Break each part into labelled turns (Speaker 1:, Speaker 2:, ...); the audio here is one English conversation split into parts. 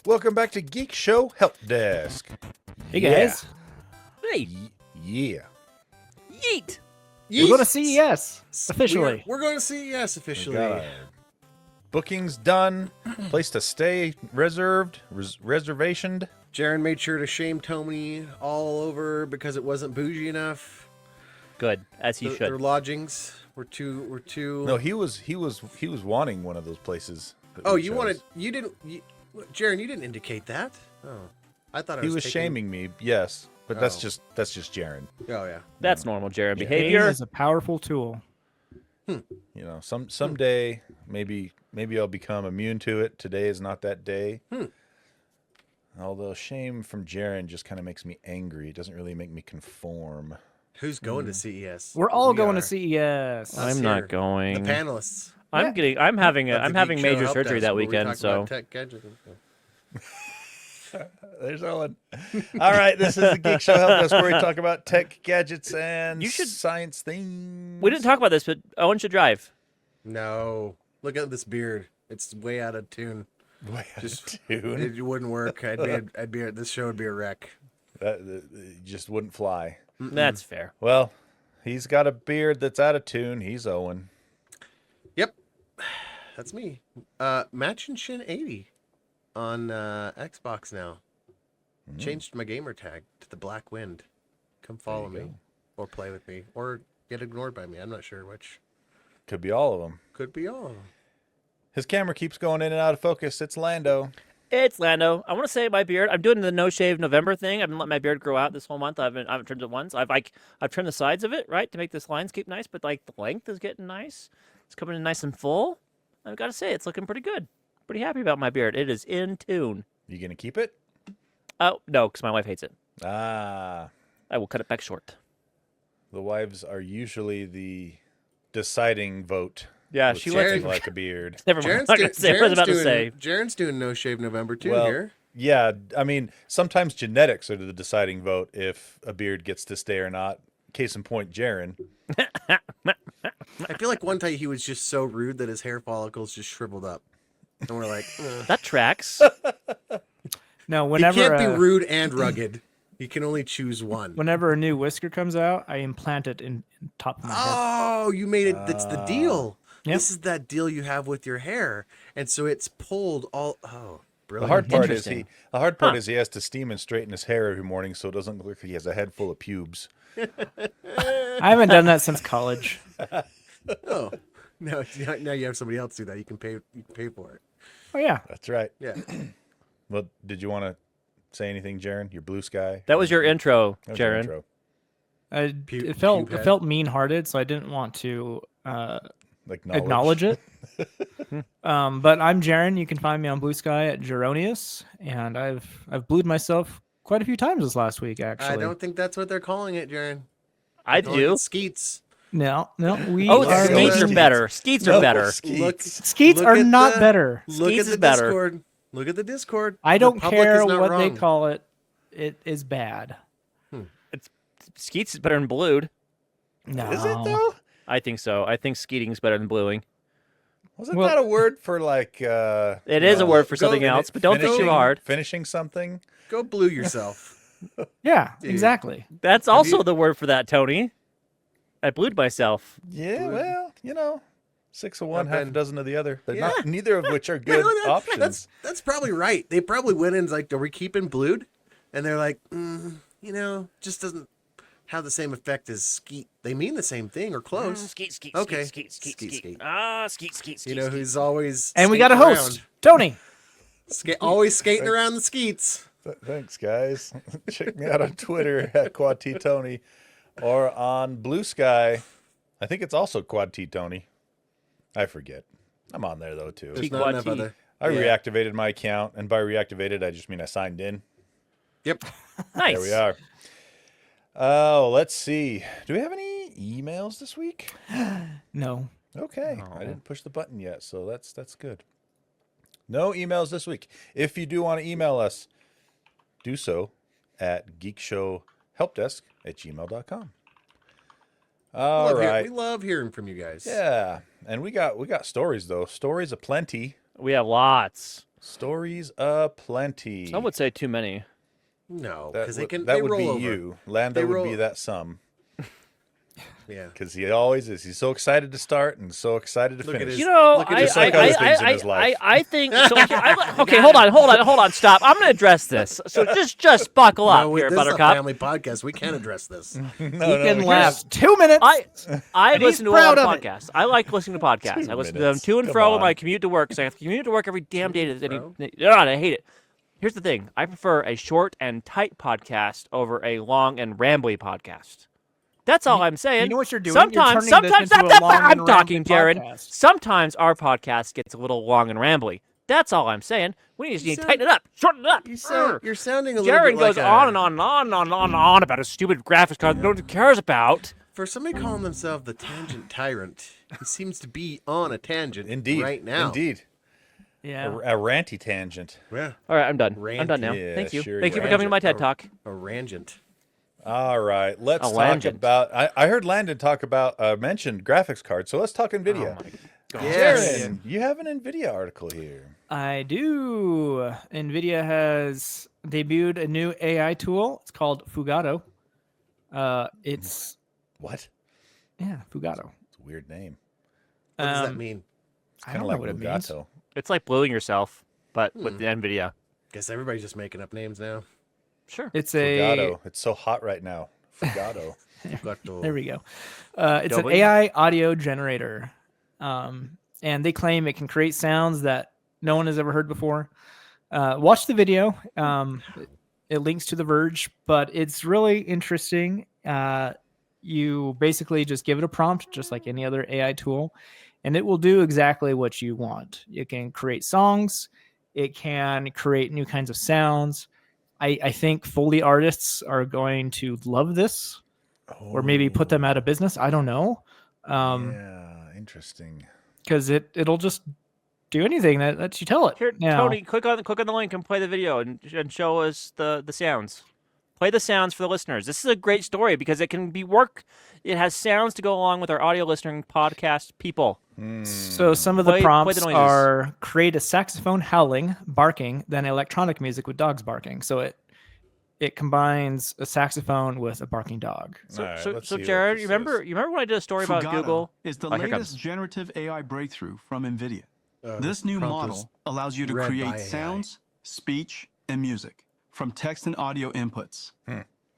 Speaker 1: Welcome back to Geekshow Helpdesk.
Speaker 2: Hey guys.
Speaker 3: Hey,
Speaker 1: Yeah.
Speaker 3: yeet.
Speaker 2: We're going to CES officially.
Speaker 4: We're going to CES
Speaker 1: We
Speaker 4: officially.
Speaker 1: got our bookings done. Place to stay reserved. Reservationed.
Speaker 4: Jaren made sure to shame Tony all over because it wasn't bougie enough.
Speaker 3: Good, as he
Speaker 4: Their
Speaker 3: should.
Speaker 4: lodgings were too.
Speaker 1: No, he was wanting one of those places. that
Speaker 4: Oh,
Speaker 1: we
Speaker 4: you
Speaker 1: chose.
Speaker 4: wanted. You didn't. Jaren, you didn't indicate that. Oh, I thought
Speaker 1: He was
Speaker 4: taking-
Speaker 1: shaming me. Yes, but that's
Speaker 4: Oh.
Speaker 1: just Jaren.
Speaker 4: Oh yeah.
Speaker 3: That's normal Jared
Speaker 2: Pain
Speaker 3: behavior.
Speaker 2: is a powerful tool.
Speaker 1: You know, someday maybe I'll become immune to it. Today is not that day. Although shame from Jaren just kind of makes me angry. It doesn't really make me conform.
Speaker 4: Who's going to CES?
Speaker 2: We're all
Speaker 4: We
Speaker 2: going
Speaker 4: are.
Speaker 2: to CES.
Speaker 4: Us
Speaker 3: I'm
Speaker 4: here,
Speaker 3: not going.
Speaker 4: The panelists.
Speaker 3: I'm having
Speaker 4: of the
Speaker 3: having
Speaker 4: Geekshow
Speaker 3: major
Speaker 4: Helpdesk,
Speaker 3: surgery that
Speaker 4: where we
Speaker 3: weekend,
Speaker 4: talk
Speaker 3: so
Speaker 4: about tech gadgets and stuff.
Speaker 1: There's Owen. All right, this is the Geek Show Helpdesk where we talk about tech gadgets and
Speaker 3: You should-
Speaker 1: science things.
Speaker 3: we didn't talk about this, but Owen should drive.
Speaker 4: No, look at this beard. It's way out of tune.
Speaker 1: Way out of
Speaker 4: Just
Speaker 1: tune.
Speaker 4: it wouldn't work. This show would be a wreck.
Speaker 1: It just wouldn't fly.
Speaker 3: That's fair.
Speaker 1: Well, he's got a beard that's out of tune. He's Owen.
Speaker 4: Yep, that's me. Matching Shin 80 on Xbox now. Changed my gamer tag to the Black Wind. Come follow
Speaker 1: you
Speaker 4: me,
Speaker 1: go.
Speaker 4: or play with me, or get ignored by me. I'm not sure which.
Speaker 1: Could be all of them.
Speaker 4: Could be all.
Speaker 1: His camera keeps going in and out of focus. It's Lando.
Speaker 3: It's Lando. I want to say my beard. I'm doing the no shave November thing. I've been letting my beard grow out this whole month. I haven't trimmed it once. I've trimmed the sides of it, right, to make this lines keep nice, but like the length is getting nice. It's coming in nice and full. I've got to say it's looking pretty good. Pretty happy about my beard. It is in tune.
Speaker 1: You gonna keep it?
Speaker 3: Oh no, because my wife hates it.
Speaker 1: Ah,
Speaker 3: I will cut it back short.
Speaker 1: the wives are usually the deciding vote.
Speaker 3: Yeah,
Speaker 1: with
Speaker 3: she
Speaker 1: something
Speaker 3: lets
Speaker 4: Jared-
Speaker 1: like a beard.
Speaker 3: Never mind. I'm
Speaker 4: Jaren's,
Speaker 3: not gonna say what I was about to say.
Speaker 4: Jaren's doing no shave November too
Speaker 1: Well,
Speaker 4: here.
Speaker 1: yeah, I mean, sometimes genetics are the deciding vote if a beard gets to stay or not. Case in point, Jaren.
Speaker 4: I feel like one time he was just so rude that his hair follicles just shriveled up, and we're like,
Speaker 3: That tracks.
Speaker 2: No,
Speaker 4: he
Speaker 2: whenever
Speaker 4: can't be rude and rugged. He can only choose one.
Speaker 2: whenever a new whisker comes out, I implant it in top of my head.
Speaker 4: Oh, you made it. That's the deal.
Speaker 2: Yep.
Speaker 4: This is that deal you have with your hair, and so it's pulled all. Oh,
Speaker 1: The
Speaker 4: brilliant!
Speaker 1: hard part is
Speaker 3: Interesting.
Speaker 1: he has to steam and straighten his hair every morning so it doesn't look like he has a head full of pubes.
Speaker 2: I haven't done that since college.
Speaker 4: Oh, no! Now you have somebody else do that. You can pay. You can pay for it.
Speaker 2: Oh yeah.
Speaker 1: That's right.
Speaker 4: Yeah.
Speaker 1: Well, did you want to say anything, Jaren? Your blue sky?
Speaker 3: That was your intro,
Speaker 1: That was your
Speaker 3: Jaron.
Speaker 1: intro.
Speaker 2: It felt
Speaker 4: pube head.
Speaker 2: mean-hearted, so I didn't want to
Speaker 1: Like
Speaker 2: acknowledge it. But I'm Jaren. You can find me on Blue Sky at Geronius, and I've blued myself quite a few times this last week. Actually,
Speaker 4: I don't think that's what they're calling it, Jaren.
Speaker 3: I
Speaker 4: Calling
Speaker 3: do.
Speaker 4: it Skeets.
Speaker 2: No, we
Speaker 3: Oh,
Speaker 2: are
Speaker 3: skeets are
Speaker 1: Skeets.
Speaker 3: better. Skeets are better.
Speaker 4: Look,
Speaker 2: Skeets
Speaker 4: look
Speaker 2: are
Speaker 4: at
Speaker 2: not
Speaker 4: the-
Speaker 2: better.
Speaker 4: Look
Speaker 3: Skeets
Speaker 4: at the
Speaker 3: is better.
Speaker 4: Discord. Look at the Discord.
Speaker 2: I
Speaker 4: The
Speaker 2: don't
Speaker 4: public
Speaker 2: care
Speaker 4: is not
Speaker 2: what they
Speaker 4: wrong.
Speaker 2: call it. It is bad.
Speaker 3: Skeets is better than blued.
Speaker 2: No,
Speaker 1: Is it though?
Speaker 3: I think so. I think skeeting's better than bluing.
Speaker 1: Wasn't
Speaker 2: Well-
Speaker 1: that a word for like?
Speaker 3: It is a word for something else, but don't think too
Speaker 1: finishing-
Speaker 3: hard.
Speaker 1: Finishing something.
Speaker 4: Go blue yourself.
Speaker 2: Yeah,
Speaker 4: Dude.
Speaker 2: exactly.
Speaker 3: That's also
Speaker 4: you-
Speaker 3: the word for that, Tony. I blued myself.
Speaker 1: Yeah, well, 6 of one,
Speaker 4: I've
Speaker 1: half a
Speaker 4: been-
Speaker 1: dozen of the other. But
Speaker 4: Yeah.
Speaker 1: neither of which are good options.
Speaker 4: That's probably right. They probably went in and like, are we keeping blued? And they're like, just doesn't have the same effect as skeet. They mean the same thing or close.
Speaker 3: Skeet, skeet,
Speaker 4: Okay.
Speaker 3: skeet, skeet,
Speaker 4: Skeet,
Speaker 3: skeet.
Speaker 4: skeet.
Speaker 3: Ah, skeet, skeet, skeet.
Speaker 4: You know
Speaker 3: skeet.
Speaker 4: who's always
Speaker 2: And we got a
Speaker 4: skating
Speaker 2: host, Tony.
Speaker 4: always skating around the skeets.
Speaker 1: Thanks, guys. Check me out on Twitter at Quad T Tony, or on Blue Sky. I think it's also Quad T Tony. I forget. I'm on there though too.
Speaker 4: There's
Speaker 3: Quad
Speaker 4: not enough
Speaker 3: T.
Speaker 4: other.
Speaker 1: I
Speaker 4: yeah.
Speaker 1: reactivated my account, and by reactivated, I just mean I signed in.
Speaker 4: Yep.
Speaker 3: Nice.
Speaker 1: There we are. Oh, let's see. Do we have any emails this week?
Speaker 2: No.
Speaker 1: Okay, I didn't push the button yet, so that's good. No emails this week. If you do want to email us, do so at geekshowhelpdesk@gmail.com. All right.
Speaker 4: We love hearing from you guys.
Speaker 1: Yeah, and we got stories though. Stories aplenty.
Speaker 3: We have lots.
Speaker 1: Stories aplenty.
Speaker 3: Some would say too many.
Speaker 4: No,
Speaker 1: That
Speaker 4: because they
Speaker 1: would,
Speaker 4: can.
Speaker 1: that
Speaker 4: They
Speaker 1: would
Speaker 4: roll
Speaker 1: be
Speaker 4: over.
Speaker 1: you. Lando
Speaker 4: They
Speaker 1: would
Speaker 4: roll-
Speaker 1: be that some.
Speaker 4: Yeah.
Speaker 1: Because he always is. He's so excited to start and so excited to
Speaker 4: Look at
Speaker 1: finish.
Speaker 4: his-
Speaker 3: You know,
Speaker 4: Look at
Speaker 3: I,
Speaker 4: just
Speaker 1: like
Speaker 3: I,
Speaker 1: other things in his life.
Speaker 3: I think. So, okay, hold on, stop. I'm going to address this. So just buckle up
Speaker 4: No,
Speaker 3: here,
Speaker 4: this is a
Speaker 3: Buttercup.
Speaker 4: family podcast. We can't address this.
Speaker 2: You can last 2 minutes.
Speaker 3: I
Speaker 2: And
Speaker 3: listen
Speaker 2: he's
Speaker 3: to a lot
Speaker 2: proud
Speaker 3: of
Speaker 2: of it.
Speaker 3: podcasts. I like listening to podcasts. I listen to them
Speaker 1: minutes.
Speaker 3: to and
Speaker 1: Come
Speaker 3: fro
Speaker 1: on.
Speaker 3: when I commute to work. Because I have to commute to work every damn day. I hate it. Here's the thing. I prefer a short and tight podcast over a long and rambly podcast. That's all I'm saying.
Speaker 2: You know what you're doing?
Speaker 3: Sometimes,
Speaker 2: You're turning this into a long
Speaker 3: I'm
Speaker 2: and
Speaker 3: talking,
Speaker 2: rambly
Speaker 3: Jared.
Speaker 2: podcast.
Speaker 3: Sometimes our podcast gets a little long and rambly. That's all I'm saying. We need to tighten it up, shorten it up.
Speaker 4: You're sounding a little
Speaker 3: Jared
Speaker 4: bit
Speaker 3: goes
Speaker 4: like
Speaker 3: on and on and on and on and on about a stupid graphics card no one cares about.
Speaker 4: For somebody calling themselves the tangent tyrant, he seems to be on a tangent
Speaker 1: Indeed.
Speaker 4: right now.
Speaker 1: Indeed.
Speaker 2: Yeah.
Speaker 1: A ranty tangent.
Speaker 4: Yeah.
Speaker 3: All right, I'm done. I'm
Speaker 4: Rant.
Speaker 3: done now.
Speaker 1: Yeah,
Speaker 3: Thank you.
Speaker 1: sure
Speaker 3: Thank
Speaker 1: you
Speaker 3: you for
Speaker 1: are.
Speaker 3: coming to my TED Talk.
Speaker 4: A rangent.
Speaker 1: All right. Let's
Speaker 3: A
Speaker 1: talk
Speaker 3: langent.
Speaker 1: about. I heard Landon talk about mentioned graphics cards, so let's talk Nvidia.
Speaker 3: Oh my God.
Speaker 4: Yes.
Speaker 1: Jaron, you have an Nvidia article here.
Speaker 2: I do. Nvidia has debuted a new AI tool. It's called Fugatto. It's
Speaker 1: What?
Speaker 2: Fugatto.
Speaker 1: It's a weird name.
Speaker 4: What does that mean?
Speaker 2: I
Speaker 1: Kind
Speaker 2: don't
Speaker 1: of
Speaker 2: know
Speaker 1: like
Speaker 2: what it means.
Speaker 1: Fugatto.
Speaker 3: It's like blowing yourself, but with the Nvidia.
Speaker 4: Guess everybody's just making up names now.
Speaker 3: Sure.
Speaker 2: It's a
Speaker 1: Fugatto. It's so hot right now. Fugatto.
Speaker 2: there we go. It's an
Speaker 3: Doubling?
Speaker 2: AI audio generator, and they claim it can create sounds that no one has ever heard before. Watch the video. It links to The Verge, but it's really interesting. You basically just give it a prompt, just like any other AI tool, and it will do exactly what you want. It can create songs. It can create new kinds of sounds. I think Foley artists are going to love this, or maybe put them out of business. I don't know.
Speaker 1: Yeah, interesting.
Speaker 2: Because it'll just do anything that you tell it.
Speaker 3: Here,
Speaker 2: Now,
Speaker 3: Tony, click on the link and play the video and show us the sounds. Play the sounds for the listeners. This is a great story because it can be work. It has sounds to go along with our audio listening podcast people.
Speaker 2: So some of the
Speaker 3: Play the
Speaker 2: prompts
Speaker 3: noises.
Speaker 2: are create a saxophone howling, barking, then electronic music with dogs barking. So it combines a saxophone with a barking dog.
Speaker 1: All right,
Speaker 3: So
Speaker 1: let's see what
Speaker 3: Jared,
Speaker 1: this
Speaker 3: you
Speaker 1: is.
Speaker 3: remember when I did a story about
Speaker 5: Fugatto
Speaker 3: Google?
Speaker 5: is the
Speaker 3: Oh, here
Speaker 5: latest
Speaker 3: comes.
Speaker 5: generative AI breakthrough from Nvidia.
Speaker 4: Uh,
Speaker 5: This new
Speaker 4: prompt was
Speaker 5: model allows you to
Speaker 4: read by
Speaker 5: create
Speaker 4: AI.
Speaker 5: sounds, speech, and music from text and audio inputs.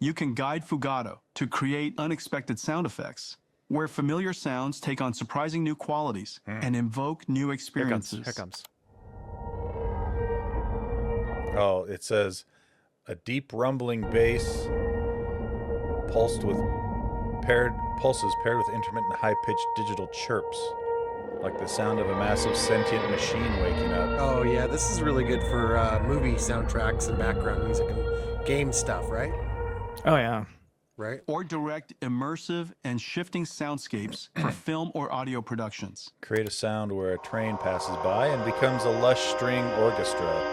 Speaker 5: You can guide Fugatto to create unexpected sound effects, where familiar sounds take on surprising new qualities and invoke new
Speaker 3: Here comes.
Speaker 5: experiences.
Speaker 3: Here comes.
Speaker 1: Oh, it says a deep rumbling bass pulses paired with intermittent high-pitched digital chirps, like the sound of a massive sentient machine waking up.
Speaker 4: Oh yeah, this is really good for movie soundtracks and background music and game stuff, right?
Speaker 2: Oh yeah.
Speaker 4: Right.
Speaker 5: Or direct immersive and shifting soundscapes for film or audio productions.
Speaker 1: Create a sound where a train passes by and becomes a lush string orchestra.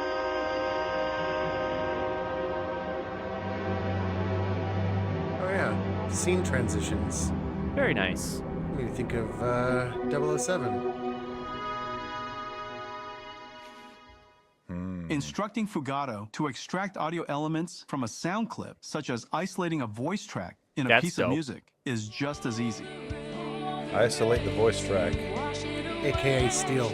Speaker 4: Oh yeah, scene transitions.
Speaker 3: Very nice.
Speaker 4: Made me think of 007.
Speaker 5: Instructing Fugatto to extract audio elements from a sound clip, such as isolating a voice track in a
Speaker 3: That's
Speaker 5: piece
Speaker 3: dope.
Speaker 5: of music, is just as easy.
Speaker 1: Isolate the voice track.
Speaker 4: AKA Steel.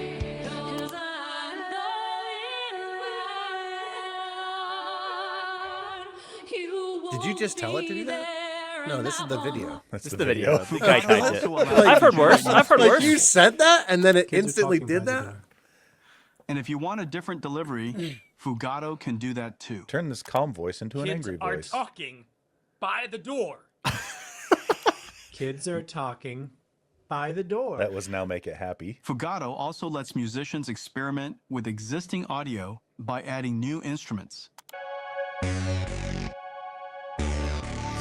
Speaker 4: Did you just tell it to do that? No, this is the video.
Speaker 1: That's
Speaker 3: This
Speaker 1: the
Speaker 3: is the video. The guy
Speaker 5: Fugatto
Speaker 3: typed
Speaker 5: also
Speaker 3: it.
Speaker 5: allows
Speaker 3: I've
Speaker 5: you
Speaker 3: heard
Speaker 5: to
Speaker 3: worse.
Speaker 5: generate-
Speaker 3: I've heard
Speaker 4: Like
Speaker 3: worse.
Speaker 4: you said that and then it
Speaker 6: Kids are
Speaker 4: instantly
Speaker 6: talking
Speaker 4: did
Speaker 6: by the
Speaker 4: that?
Speaker 6: door.
Speaker 5: And if you want a different delivery, Fugatto can do that too.
Speaker 1: Turn this calm voice into an
Speaker 7: Kids
Speaker 1: angry
Speaker 7: are
Speaker 1: voice.
Speaker 7: talking by the door.
Speaker 6: Kids are talking by the door.
Speaker 1: That was Now Make It Happy.
Speaker 5: Fugatto also lets musicians experiment with existing audio by adding new instruments.
Speaker 1: It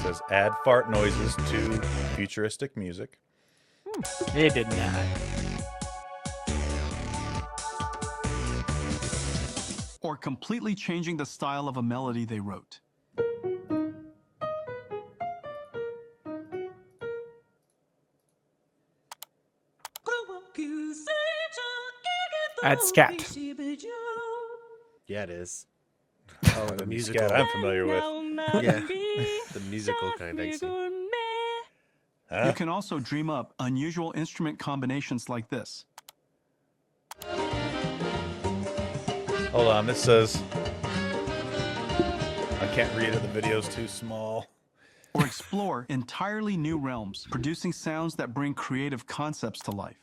Speaker 1: says add fart noises to futuristic music.
Speaker 2: It did not.
Speaker 5: Or completely changing the style of a melody they wrote.
Speaker 2: Add scat.
Speaker 4: Yeah, it is.
Speaker 1: Oh,
Speaker 4: the
Speaker 1: the
Speaker 4: musical.
Speaker 1: musical I'm familiar with.
Speaker 4: Yeah, the musical kind, I see.
Speaker 1: Huh?
Speaker 5: You can also dream up unusual instrument combinations like this.
Speaker 1: Hold on, this says... I can't read it, the video's too small.
Speaker 5: Or explore entirely new realms, producing sounds that bring creative concepts to life.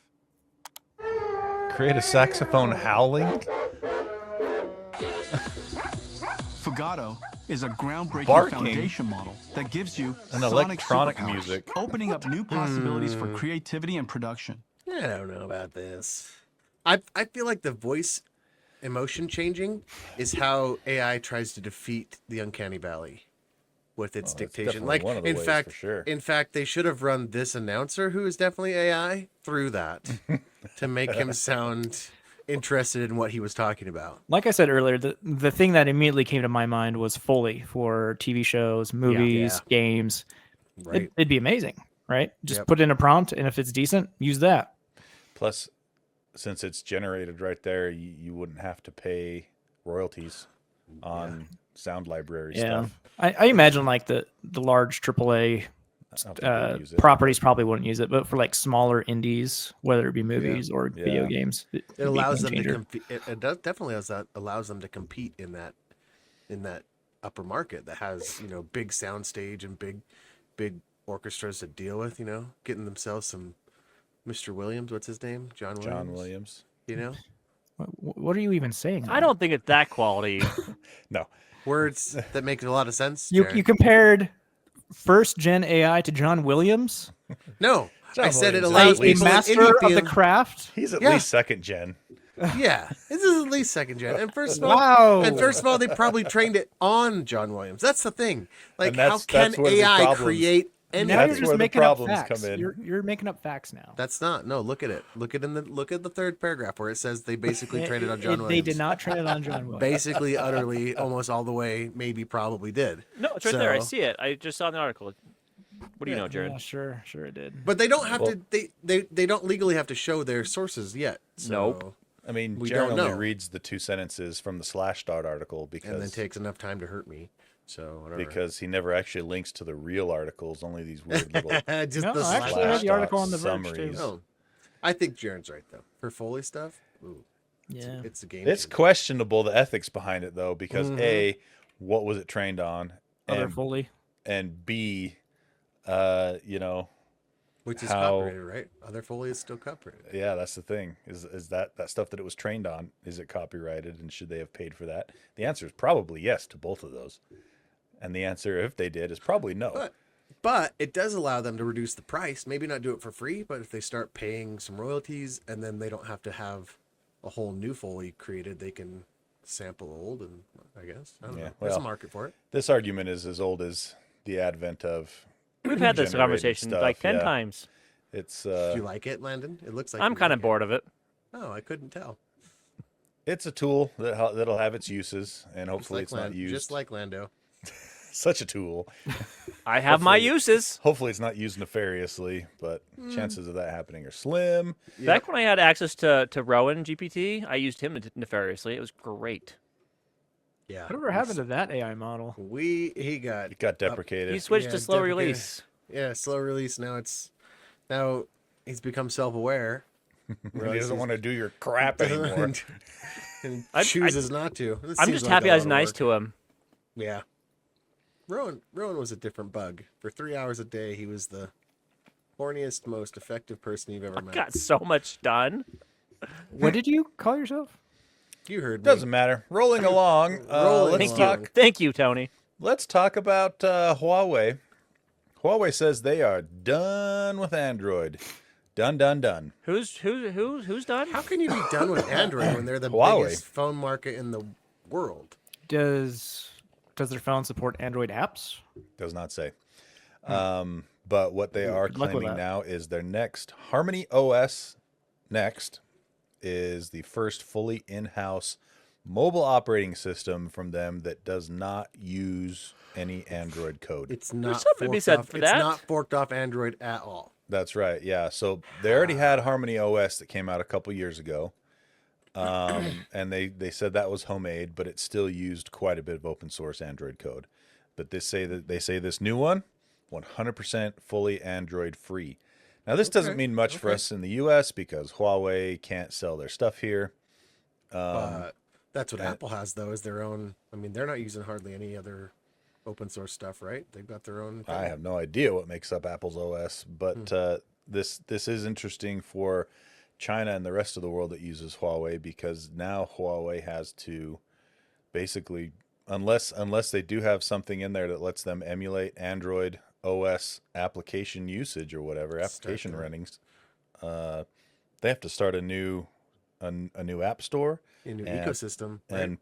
Speaker 1: Create a saxophone howling?
Speaker 5: Fugatto is a groundbreaking
Speaker 1: Barking.
Speaker 5: foundation model that gives you
Speaker 1: An
Speaker 5: sonic
Speaker 1: electronic
Speaker 5: superpowers,
Speaker 1: music.
Speaker 5: opening up new possibilities for creativity and production.
Speaker 4: I don't know about this. I feel like the voice emotion changing is how AI tries to defeat the uncanny valley with its
Speaker 1: Well, that's
Speaker 4: dictation.
Speaker 1: definitely
Speaker 4: Like
Speaker 1: one of the
Speaker 4: in
Speaker 1: ways,
Speaker 4: fact,
Speaker 1: for sure.
Speaker 4: in fact, they should have run this announcer, who is definitely AI, through that to make him sound interested in what he was talking about.
Speaker 2: Like I said earlier, the thing that immediately came to my mind was Foley for TV shows, movies, games.
Speaker 4: Right.
Speaker 2: It'd be amazing, right? Just
Speaker 4: Yep.
Speaker 2: put in a prompt, and if it's decent, use that.
Speaker 1: Plus, since it's generated right there, you wouldn't have to pay royalties on sound library stuff.
Speaker 2: I imagine like the large AAA
Speaker 1: I don't think they'd use it.
Speaker 2: properties probably wouldn't use it, but for like smaller indies, whether it be movies or video
Speaker 1: Yeah.
Speaker 2: games,
Speaker 4: It
Speaker 2: it'd be a
Speaker 4: allows
Speaker 2: game
Speaker 4: them to
Speaker 2: changer.
Speaker 4: compete. It does definitely allows them to compete in that upper market that has big soundstage and big orchestras to deal with. Getting themselves some Mr. Williams. What's his name? John Williams.
Speaker 1: John Williams.
Speaker 2: What are you even saying?
Speaker 3: I don't think it's that quality.
Speaker 1: No.
Speaker 4: Words that make a lot of sense.
Speaker 2: You
Speaker 4: Jared.
Speaker 2: compared first gen AI to John Williams,
Speaker 4: No,
Speaker 1: John
Speaker 4: I said it
Speaker 1: Williams is
Speaker 4: allows
Speaker 1: at
Speaker 2: a
Speaker 1: least-
Speaker 4: people in
Speaker 2: master
Speaker 4: indie
Speaker 2: of the
Speaker 4: field-
Speaker 2: craft.
Speaker 1: He's at
Speaker 4: Yeah.
Speaker 1: least second gen.
Speaker 4: Yeah, this is at least second gen. And first of all,
Speaker 2: Wow.
Speaker 4: they probably trained it on John Williams. That's the thing. Like,
Speaker 1: And
Speaker 4: how
Speaker 1: that's
Speaker 4: can
Speaker 1: where the
Speaker 4: AI
Speaker 1: problems-
Speaker 4: create anything?
Speaker 2: Now
Speaker 1: That's
Speaker 2: you're just
Speaker 1: where the
Speaker 2: making up
Speaker 1: problems
Speaker 2: facts.
Speaker 1: come in.
Speaker 2: You're making up facts now.
Speaker 4: That's not. No, look at it. Look at the third paragraph where it says they basically trained it on John Williams.
Speaker 2: They did not train it on John Williams.
Speaker 4: Basically, utterly, almost all the way, maybe probably did.
Speaker 3: No, it's right there. I
Speaker 4: So-
Speaker 3: see it. I just saw the article. What do you know, Jared?
Speaker 2: Yeah, sure it did.
Speaker 4: But they don't have to. They don't legally have to show their sources yet. So,
Speaker 3: Nope.
Speaker 1: I mean,
Speaker 4: We
Speaker 1: Jared
Speaker 4: don't
Speaker 1: only
Speaker 4: know.
Speaker 1: reeds the 2 sentences from the Slashdot article
Speaker 4: And then takes enough time to hurt me. So whatever.
Speaker 1: because he never actually links to the real articles, only these weird little
Speaker 4: just
Speaker 2: No,
Speaker 4: the
Speaker 2: I actually read the
Speaker 1: Slashdot
Speaker 2: article on the Verge too.
Speaker 1: summaries.
Speaker 4: Oh, I think Jared's right though. For Foley stuff, ooh,
Speaker 2: Yeah.
Speaker 4: it's a game.
Speaker 1: It's
Speaker 4: changer.
Speaker 1: questionable the ethics behind it though, because
Speaker 4: Mhm.
Speaker 1: A, what was it trained on?
Speaker 2: Other
Speaker 1: And,
Speaker 2: Foley.
Speaker 1: and B,
Speaker 4: Which is
Speaker 1: how-
Speaker 4: copyrighted, right? Other Foley is still copyrighted.
Speaker 1: yeah, that's the thing. Is that stuff that it was trained on, is it copyrighted and should they have paid for that? The answer is probably yes to both of those. And the answer, if they did, is probably no.
Speaker 4: But it does allow them to reduce the price. Maybe not do it for free, but if they start paying some royalties and then they don't have to have a whole new Foley created, they can sample old. And I guess I don't
Speaker 1: Yeah,
Speaker 4: know. There's a
Speaker 1: well,
Speaker 4: market for it.
Speaker 1: This argument is as old as the advent of
Speaker 3: We've had this
Speaker 1: generated
Speaker 3: conversation
Speaker 1: stuff,
Speaker 3: like 10
Speaker 1: yeah.
Speaker 3: times.
Speaker 1: It's
Speaker 4: Do you like it, Landon? It looks like
Speaker 3: I'm
Speaker 4: you
Speaker 3: kind
Speaker 4: like
Speaker 3: of bored of it.
Speaker 4: Oh, I couldn't tell.
Speaker 1: it's a tool that'll have its uses, and hopefully it's not used.
Speaker 4: Just like Lando.
Speaker 1: Such a tool.
Speaker 3: I have my uses.
Speaker 1: Hopefully it's not used nefariously, but chances of that happening are slim.
Speaker 3: Back when I had access to Rowan GPT, I used him nefariously. It was great.
Speaker 4: Yeah.
Speaker 2: Whatever happened to that AI model?
Speaker 4: He got
Speaker 1: It got deprecated.
Speaker 3: He switched
Speaker 4: Yeah,
Speaker 3: to slow
Speaker 4: deprecated.
Speaker 3: release.
Speaker 4: Yeah, slow release. Now he's become self-aware.
Speaker 1: He doesn't want to do your crap anymore.
Speaker 4: and
Speaker 3: I-
Speaker 4: chooses not to. This
Speaker 3: I'm
Speaker 4: seems
Speaker 3: just
Speaker 4: like
Speaker 3: happy
Speaker 4: a
Speaker 3: I was
Speaker 4: lot of
Speaker 3: nice
Speaker 4: work.
Speaker 3: to him.
Speaker 4: Yeah. Rowan was a different bug. For 3 hours a day, he was the horniest, most effective person you've ever met.
Speaker 3: Got so much done.
Speaker 2: What did you call yourself?
Speaker 4: You heard me.
Speaker 1: Doesn't matter. Rolling along.
Speaker 4: Rolling
Speaker 1: Let's
Speaker 4: along.
Speaker 1: talk.
Speaker 3: Thank you, Tony.
Speaker 1: Let's talk about Huawei. Huawei says they are done with Android. Done.
Speaker 3: Who's done?
Speaker 4: How can you be done with Android when they're the
Speaker 1: Huawei.
Speaker 4: biggest phone market in the world?
Speaker 2: Does their phone support Android apps?
Speaker 1: Does not say. But what they are
Speaker 2: Good luck with
Speaker 1: claiming
Speaker 2: that.
Speaker 1: now is their next Harmony OS next is the first fully in-house mobile operating system from them that does not use any Android code.
Speaker 4: It's not
Speaker 3: something to be
Speaker 4: forked
Speaker 3: said
Speaker 4: off.
Speaker 3: for
Speaker 4: It's
Speaker 3: that.
Speaker 4: not forked off Android at all.
Speaker 1: That's right. Yeah. So they already had Harmony OS that came out a couple years ago. and they said that was homemade, but it still used quite a bit of open source Android code. But they say this new one, 100% fully Android free. Now this doesn't mean much for us in the U.S. because Huawei can't sell their stuff here.
Speaker 4: But that's what Apple has, though, is their own. I mean, they're not using hardly any other open source stuff, right? They've got their own thing.
Speaker 1: I have no idea what makes up Apple's OS, but this is interesting for China and the rest of the world that uses Huawei, because now Huawei has to basically, unless they do have something in there that lets them emulate Android OS application usage or whatever, application runnings, they have to start a new app store,
Speaker 4: a new ecosystem, right?
Speaker 1: and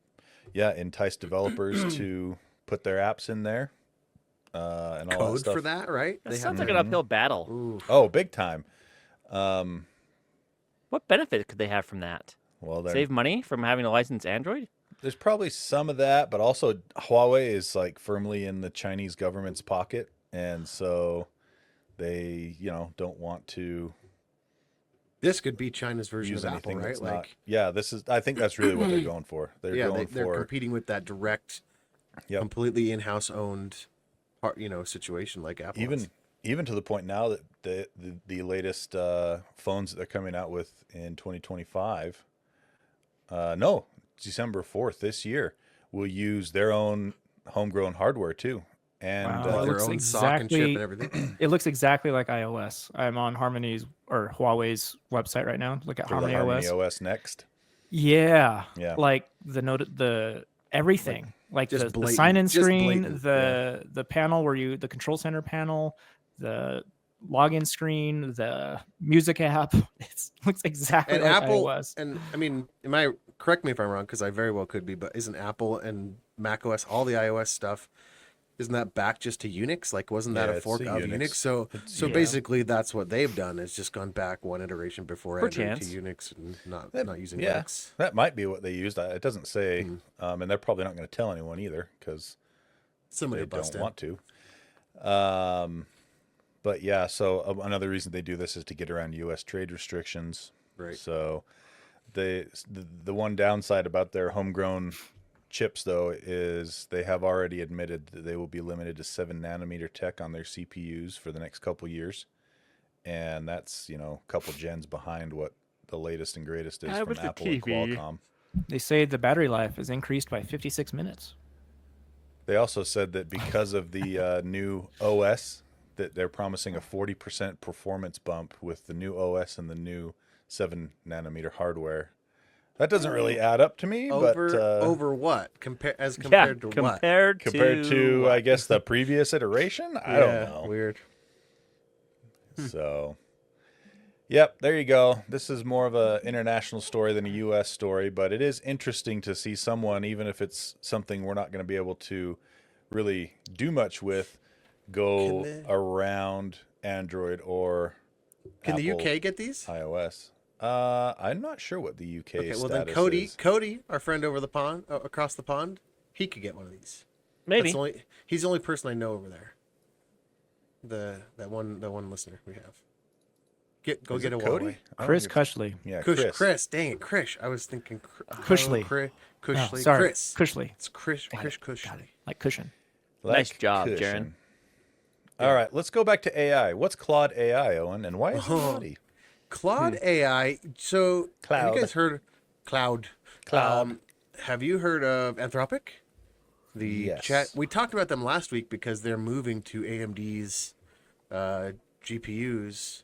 Speaker 1: entice developers to put their apps in there. And all that
Speaker 4: Code
Speaker 1: stuff.
Speaker 4: for that, right?
Speaker 3: That sounds like an uphill battle.
Speaker 4: Ooh.
Speaker 1: Oh, big time.
Speaker 3: What benefit could they have from that?
Speaker 1: Well,
Speaker 3: Save money from having to license Android?
Speaker 1: there's probably some of that, but also Huawei is like firmly in the Chinese government's pocket, and so they, don't want to
Speaker 4: This could be China's version
Speaker 1: use
Speaker 4: of Apple,
Speaker 1: anything
Speaker 4: right?
Speaker 1: that's not. Yeah, I think that's really what they're going for. They're going
Speaker 4: they're
Speaker 1: for
Speaker 4: competing with that direct, completely in-house owned, situation like Apple.
Speaker 1: even to the point now that the latest phones that they're coming out with in 2025, December 4th this year, will use their own homegrown hardware too, and
Speaker 2: Wow. It
Speaker 4: their
Speaker 2: looks
Speaker 4: own sock and chip and everything.
Speaker 2: It looks exactly like iOS. I'm on Huawei's website right now. Look at
Speaker 1: for
Speaker 2: Harmony
Speaker 1: the Harmony
Speaker 2: OS.
Speaker 1: OS Next.
Speaker 2: Yeah.
Speaker 1: Yeah.
Speaker 2: Like the everything. Like
Speaker 4: just
Speaker 2: the
Speaker 4: blatant-
Speaker 2: sign-in
Speaker 4: just
Speaker 2: screen,
Speaker 4: blatant,
Speaker 2: the panel the control center panel, the login screen, the music app. It looks exactly
Speaker 4: And
Speaker 2: like
Speaker 4: Apple,
Speaker 2: iOS.
Speaker 4: and I mean, correct me if I'm wrong, because I very well could be, but isn't Apple and macOS, all the iOS stuff, isn't that back just to Unix? Like, wasn't that
Speaker 1: Yeah,
Speaker 4: a
Speaker 1: it's
Speaker 4: fork
Speaker 1: a
Speaker 4: of
Speaker 1: Unix.
Speaker 4: Unix? So basically, that's what they've done, is just gone back one iteration before Android
Speaker 3: Perchance.
Speaker 4: to Unix and not using
Speaker 1: Yeah,
Speaker 4: Linux.
Speaker 1: that might be what they used. It doesn't say, and they're probably not going to tell anyone either because
Speaker 4: Somebody
Speaker 1: they
Speaker 4: will bust
Speaker 1: don't
Speaker 4: in.
Speaker 1: want to. But yeah, so another reason they do this is to get around U.S. trade restrictions.
Speaker 4: Right.
Speaker 1: So the one downside about their homegrown chips, though, is they have already admitted that they will be limited to 7 nanometer tech on their CPUs for the next couple years, and that's a couple gens behind what the latest and greatest is from
Speaker 3: with the
Speaker 1: Apple and
Speaker 3: TV.
Speaker 1: Qualcomm.
Speaker 2: They say the battery life is increased by 56 minutes.
Speaker 1: They also said that because of the new OS, that they're promising a 40% performance bump with the new OS and the new 7 nanometer hardware. That doesn't really add up to me,
Speaker 4: Over what? Compared to what?
Speaker 3: Compared
Speaker 1: to I guess the previous iteration. I don't know.
Speaker 4: Weird.
Speaker 1: So, yep, there you go. This is more of an international story than a U.S. story, but it is interesting to see someone, even if it's something we're not going to be able to really do much with, go around Android or
Speaker 4: Can the
Speaker 1: Apple
Speaker 4: UK get these?
Speaker 1: iOS. I'm not sure what the UK
Speaker 4: Okay, well
Speaker 1: status
Speaker 4: then
Speaker 1: is.
Speaker 4: Cody, our friend over the pond, across the pond, he could get one of these.
Speaker 3: Maybe.
Speaker 4: He's the only person I know over there. That one listener we have. Go
Speaker 1: Is
Speaker 4: get
Speaker 1: it
Speaker 4: a
Speaker 1: Cody?
Speaker 4: Huawei.
Speaker 1: I don't
Speaker 2: Chris
Speaker 1: even-
Speaker 2: Cushley.
Speaker 1: Yeah,
Speaker 4: Chris, dang it, Krish. I was thinking
Speaker 2: Cushley.
Speaker 4: Cushley.
Speaker 2: Oh, sorry,
Speaker 4: Chris.
Speaker 2: Cushley.
Speaker 4: It's Krish
Speaker 2: Got it,
Speaker 4: Cushley.
Speaker 2: got it. Like cushion.
Speaker 3: Nice job,
Speaker 1: cushion.
Speaker 3: Jaren.
Speaker 1: All right, let's go back to AI. What's Claude AI, Owen, and why is it naughty?
Speaker 4: Claude AI. So have
Speaker 1: Cloud.
Speaker 4: you guys heard Cloud? Have you heard of Anthropic? The
Speaker 1: Yes.
Speaker 4: chat. We talked about them last week because they're moving to AMD's GPUs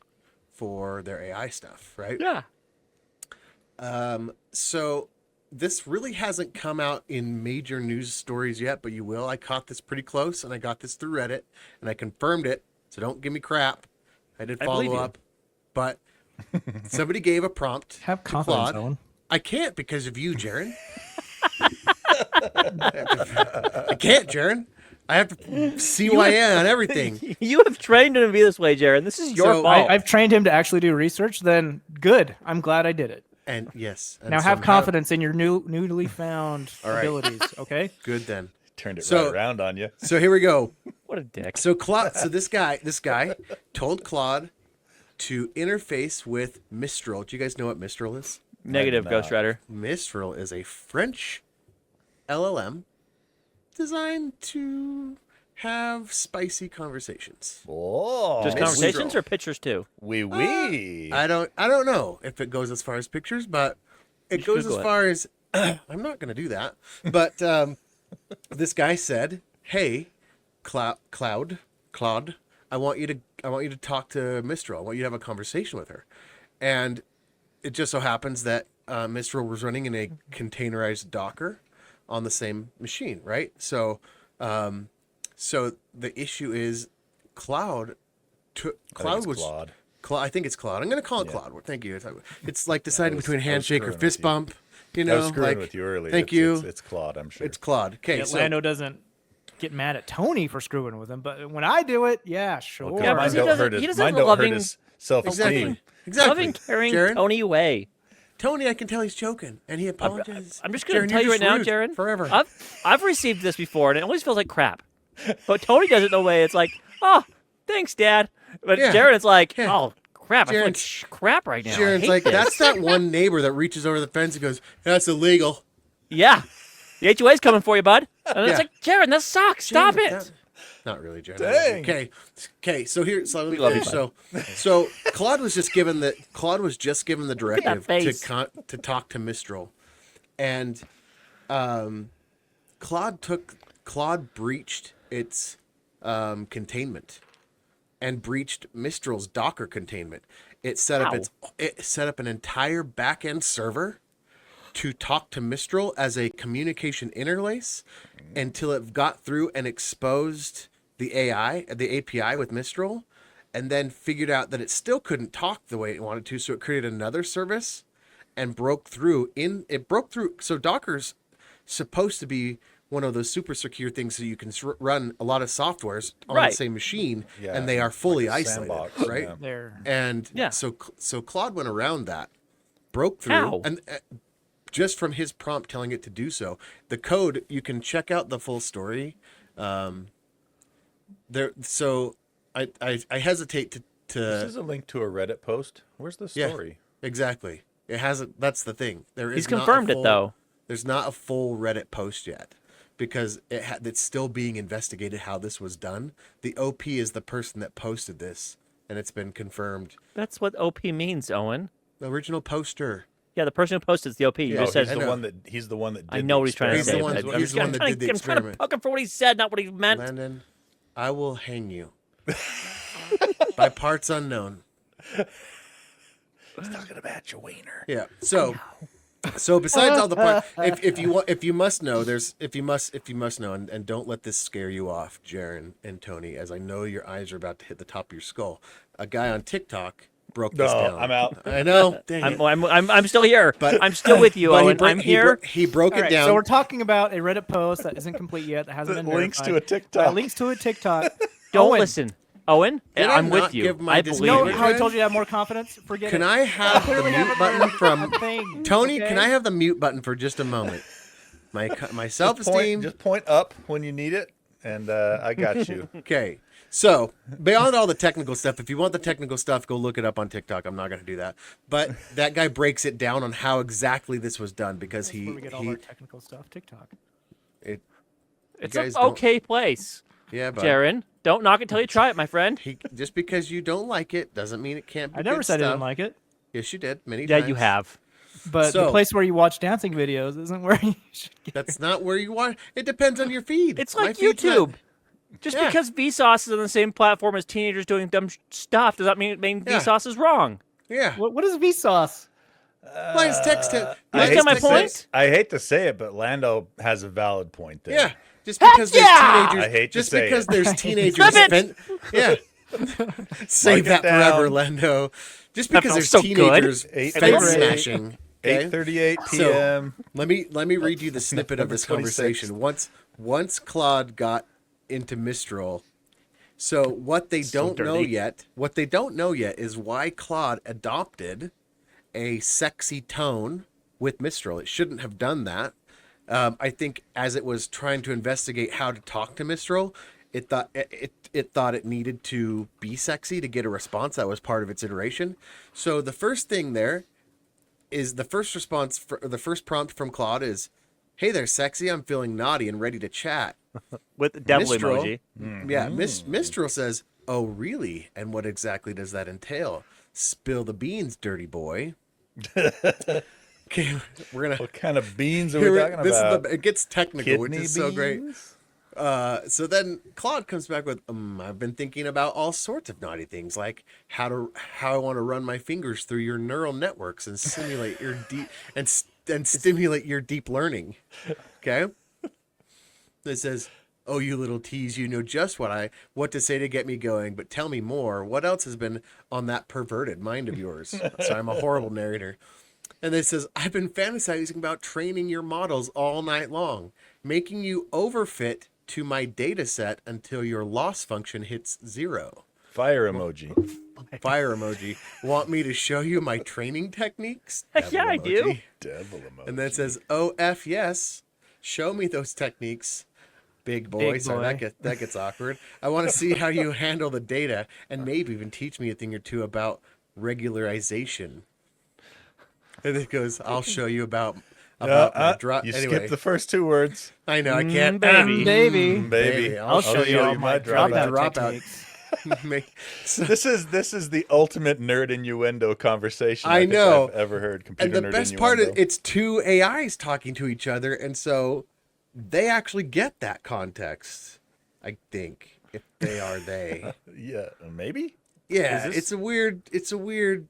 Speaker 4: for their AI stuff, right?
Speaker 3: Yeah.
Speaker 4: So this really hasn't come out in major news stories yet, but you will. I caught this pretty close, and I got this through Reddit, and I confirmed it. So don't give me crap. I did
Speaker 3: I believe
Speaker 4: follow
Speaker 3: you.
Speaker 4: up, but somebody gave a prompt.
Speaker 2: Have
Speaker 4: to
Speaker 2: confidence,
Speaker 4: Claude.
Speaker 2: Owen.
Speaker 4: I can't because of you, Jaron. I can't, Jaron. I have to CYN on everything.
Speaker 3: You have trained him to be this way, Jaren. This is your
Speaker 4: So,
Speaker 3: fault.
Speaker 2: I've trained him to actually do research. Then good. I'm glad I did it.
Speaker 4: And yes. And
Speaker 2: Now
Speaker 4: so
Speaker 2: have
Speaker 4: I'm
Speaker 2: confidence in your newly found
Speaker 4: All right.
Speaker 2: abilities. Okay.
Speaker 4: Good then.
Speaker 1: Turned it
Speaker 4: So-
Speaker 1: right around on you.
Speaker 4: So here we go.
Speaker 3: What a dick.
Speaker 4: So Claude, this guy told Claude to interface with Mistral. Do you guys know what Mistral is?
Speaker 3: Negative,
Speaker 1: I did
Speaker 3: Ghost
Speaker 1: not.
Speaker 3: Rider.
Speaker 4: Mistral is a French LLM designed to have spicy conversations.
Speaker 1: Oh,
Speaker 3: Just
Speaker 4: Mistral.
Speaker 3: conversations or pictures too?
Speaker 1: wee wee.
Speaker 4: I don't know if it goes as far as pictures, but it
Speaker 3: should
Speaker 4: goes as
Speaker 3: Google it.
Speaker 4: far as I'm not going to do that. But this guy said, "Hey, Claude, I want you to talk to Mistral. I want you to have a conversation with her." And it just so happens that Mistral was running in a containerized Docker on the same machine, right? So the issue is Cloud was
Speaker 1: Claude.
Speaker 4: I think it's Claude. I'm going to call it Claude. Thank you. It's like deciding
Speaker 1: was-
Speaker 4: between
Speaker 1: I was
Speaker 4: handshake or
Speaker 1: screwing
Speaker 4: fist
Speaker 1: with you.
Speaker 4: bump. You
Speaker 1: I
Speaker 4: know,
Speaker 1: was screwing
Speaker 4: like,
Speaker 1: with you earlier.
Speaker 4: Thank
Speaker 1: It's-
Speaker 4: you.
Speaker 1: It's Claude, I'm sure.
Speaker 4: It's Claude. Okay,
Speaker 2: Yeah,
Speaker 4: so
Speaker 2: Lando doesn't get mad at Tony for screwing with him, but when I do it, yeah, sure.
Speaker 1: Well, 'cause
Speaker 3: Yeah,
Speaker 1: mine
Speaker 3: because he
Speaker 1: don't
Speaker 3: doesn't-
Speaker 1: hurt his,
Speaker 3: he doesn't
Speaker 1: mine don't
Speaker 3: loving-
Speaker 1: hurt his self-esteem.
Speaker 4: exactly.
Speaker 3: Loving, caring
Speaker 4: Jaron,
Speaker 3: Tony way.
Speaker 4: Tony, I can tell he's joking, and he apologizes.
Speaker 3: I'm just going
Speaker 4: Jaron,
Speaker 3: to tell
Speaker 4: you're
Speaker 3: you right
Speaker 4: just
Speaker 3: now,
Speaker 4: rude
Speaker 3: Jaron.
Speaker 4: Forever.
Speaker 3: I've received this before, and it always feels like crap. But Tony does it in a way it's like, oh, thanks, Dad. But
Speaker 4: Yeah.
Speaker 3: Jaron, it's like,
Speaker 4: Yeah.
Speaker 3: oh, crap. I feel like
Speaker 4: Jaron's-
Speaker 3: crap right now. I
Speaker 4: Jaron's
Speaker 3: hate
Speaker 4: like,
Speaker 3: this.
Speaker 4: that's that one neighbor that reaches over the fence and goes, "That's illegal."
Speaker 3: Yeah. The HOA's coming for you, bud. And it's
Speaker 4: Yeah.
Speaker 3: like, Jaron, that sucks. Stop
Speaker 4: Jaron,
Speaker 3: it.
Speaker 4: that- Not really, Jaron.
Speaker 1: Dang.
Speaker 4: Okay. So here, so let me
Speaker 3: love you,
Speaker 4: finish. So Claude was just given the directive
Speaker 3: face.
Speaker 4: to talk to Mistral, and Claude breached its containment and breached Mistral's Docker containment. It set up an entire back-end server to talk to Mistral as a communication interlace until it got through and exposed the API with Mistral, and then figured out that it still couldn't talk the way it wanted to, so it created another service and broke through. So Docker's supposed to be one of those super secure things so you can run a lot of softwares on the
Speaker 3: Right.
Speaker 4: same machine,
Speaker 1: Yeah,
Speaker 4: and they are fully
Speaker 1: like a
Speaker 4: isolated,
Speaker 1: sandbox,
Speaker 4: right?
Speaker 1: yeah.
Speaker 2: There.
Speaker 4: And
Speaker 3: Yeah.
Speaker 4: so Claude went around that, broke through,
Speaker 3: How?
Speaker 4: and just from his prompt telling it to do so, the code, you can check out the full story. So I hesitate
Speaker 1: This
Speaker 4: to
Speaker 1: is a link to a Reddit post. Where's the
Speaker 4: Yeah.
Speaker 1: story?
Speaker 4: exactly. It hasn't. That's the thing. There is.
Speaker 3: He's
Speaker 4: not a
Speaker 3: confirmed it,
Speaker 4: full-
Speaker 3: though.
Speaker 4: There's not a full Reddit post yet because it's still being investigated how this was done. The OP is the person that posted this, and it's been confirmed.
Speaker 3: That's what OP means, Owen.
Speaker 4: The original poster.
Speaker 3: Yeah, the person who posted the OP. You
Speaker 4: Yeah,
Speaker 3: just
Speaker 1: he's
Speaker 3: said,
Speaker 1: the
Speaker 4: know.
Speaker 1: one that he's the one that did
Speaker 3: I know what he's trying to
Speaker 4: He's
Speaker 3: say.
Speaker 4: the one
Speaker 3: but
Speaker 4: that-
Speaker 3: I'm
Speaker 4: he's
Speaker 3: just-
Speaker 4: the one
Speaker 3: I'm
Speaker 4: that
Speaker 3: trying
Speaker 4: did the
Speaker 3: to- I'm trying to
Speaker 4: experiment.
Speaker 3: poke him for what he said, not what he meant.
Speaker 4: Landon, I will hang you by parts unknown.
Speaker 1: He's talking about your wiener.
Speaker 4: Yeah. So besides all the part, if you must know, and don't let this scare you off, Jaron and Tony, as I know your eyes are about to hit the top of your skull. A guy on TikTok broke this
Speaker 1: No,
Speaker 4: down.
Speaker 1: I'm out.
Speaker 4: I know. Dang it.
Speaker 3: I'm still here.
Speaker 4: But-
Speaker 3: I'm still with you,
Speaker 4: But
Speaker 3: Owen. I'm here.
Speaker 4: He broke
Speaker 2: All
Speaker 4: it
Speaker 2: right,
Speaker 4: down.
Speaker 2: so we're talking about a Reddit post that isn't complete yet, that hasn't
Speaker 1: That
Speaker 2: been
Speaker 1: links to
Speaker 2: verified.
Speaker 1: a TikTok.
Speaker 2: Links to a TikTok.
Speaker 3: Don't
Speaker 2: Owen,
Speaker 3: listen. Owen,
Speaker 4: Did I
Speaker 3: I'm
Speaker 4: not
Speaker 3: with you.
Speaker 4: give my
Speaker 3: I
Speaker 4: disclaimer?
Speaker 2: You know
Speaker 3: believe you.
Speaker 2: how I told you to have more confidence? Forget
Speaker 4: Can
Speaker 2: it.
Speaker 4: I have the
Speaker 2: Clearly
Speaker 4: mute
Speaker 2: haven't
Speaker 4: button
Speaker 2: heard
Speaker 4: from
Speaker 2: a thing,
Speaker 4: Tony?
Speaker 2: okay?
Speaker 4: Can I have the mute button for just a moment? My self-esteem.
Speaker 1: Just point up when you need it, and I got you.
Speaker 4: Okay. So, beyond all the technical stuff, if you want the technical stuff, go look it up on TikTok. I'm not going to do that. But that guy breaks it down on how exactly this was done because
Speaker 2: That's where we get all our technical stuff. TikTok.
Speaker 3: It's
Speaker 4: guys
Speaker 3: an
Speaker 4: don't-
Speaker 3: okay place,
Speaker 4: yeah, but
Speaker 3: Jaron. Don't knock it till you try it, my friend.
Speaker 4: just because you don't like it doesn't mean it can't be
Speaker 2: I never
Speaker 4: good
Speaker 2: said I
Speaker 4: stuff.
Speaker 2: didn't like it,
Speaker 4: Yes, you did many
Speaker 3: Yeah,
Speaker 4: times.
Speaker 3: you have.
Speaker 2: but
Speaker 4: So-
Speaker 2: the place where you watch dancing videos isn't where you should get.
Speaker 4: That's not where you want. It depends on your feed.
Speaker 3: It's
Speaker 4: My
Speaker 3: like
Speaker 4: feed's not-
Speaker 3: YouTube. Just
Speaker 4: Yeah.
Speaker 3: because Vsauce is on the same platform as teenagers doing dumb stuff does not mean
Speaker 4: Yeah.
Speaker 3: Vsauce is wrong.
Speaker 4: Yeah.
Speaker 2: What is Vsauce?
Speaker 4: Mine's text.
Speaker 3: You understand my point?
Speaker 1: I hate to say it, but Lando has a valid point there.
Speaker 4: Yeah. Just because there's
Speaker 3: yeah!
Speaker 4: teenagers.
Speaker 1: I hate to
Speaker 4: just
Speaker 1: say
Speaker 4: because
Speaker 1: it.
Speaker 4: there's teenagers.
Speaker 3: Flip it!
Speaker 4: Yeah. Save
Speaker 1: Mark
Speaker 4: that
Speaker 1: it down.
Speaker 4: forever, Lando. Just
Speaker 3: That
Speaker 4: because there's
Speaker 3: felt so good.
Speaker 4: teenagers
Speaker 1: 8:38
Speaker 4: fence smashing. Okay?
Speaker 1: 8:38
Speaker 4: So-
Speaker 1: p.m.
Speaker 4: Let me read you the snippet of
Speaker 1: November
Speaker 4: this
Speaker 1: 26th.
Speaker 4: conversation. Once Claude got into Mistral, so what they don't know
Speaker 3: dirty.
Speaker 4: yet is why Claude adopted a sexy tone with Mistral. It shouldn't have done that. I think as it was trying to investigate how to talk to Mistral, it thought it needed to be sexy to get a response. That was part of its iteration. So the first thing there, is the first response for the first prompt from Claude is, "Hey there, sexy. I'm feeling naughty and ready to chat."
Speaker 3: With the devil
Speaker 4: Mistral-
Speaker 3: emoji.
Speaker 4: Yeah, Mistral says, "Oh, really? And what exactly does that entail? Spill the beans, dirty boy." Okay, we're gonna.
Speaker 1: What kind of beans are we talking about?
Speaker 4: It gets technical, which
Speaker 1: Kidney
Speaker 4: is so great.
Speaker 1: beans?
Speaker 4: So then Claude comes back with, "I've been thinking about all sorts of naughty things, like how I want to run my fingers through your neural networks and simulate your and stimulate your deep learning." Okay. It says, "Oh, you little tease, you know just what to say to get me going, but tell me more. What else has been on that perverted mind of yours?" So I'm a horrible narrator. And it says, "I've been fantasizing about training your models all night long, making you overfit to my data set until your loss function hits 0.
Speaker 1: Fire emoji.
Speaker 4: Fire emoji. Want me to show you my training techniques?"
Speaker 3: Heck yeah, I do.
Speaker 4: emoji.
Speaker 1: Devil emoji.
Speaker 4: And then it says, "Oh, F yes. Show me those techniques. Big boy."
Speaker 2: Big
Speaker 4: Sorry,
Speaker 2: boy.
Speaker 4: that gets awkward. "I want to see how you handle the data and maybe even teach me a thing or two about regularization." And it goes, "I'll show you about my drop."
Speaker 1: You
Speaker 4: Anyway,
Speaker 1: skipped the first two words.
Speaker 4: I know I can't.
Speaker 3: baby.
Speaker 2: Baby.
Speaker 1: Baby.
Speaker 4: I'll
Speaker 3: show you all my
Speaker 4: dropout
Speaker 2: techniques.
Speaker 4: So-
Speaker 1: This is the ultimate nerd innuendo conversation
Speaker 4: I
Speaker 1: think
Speaker 4: know.
Speaker 1: I've ever heard. Computer
Speaker 4: And the
Speaker 1: nerd
Speaker 4: best part is
Speaker 1: innuendo.
Speaker 4: it's two AIs talking to each other, and so they actually get that context. I think if they are they.
Speaker 1: Yeah, maybe.
Speaker 4: Yeah,
Speaker 1: Is this-
Speaker 4: it's a weird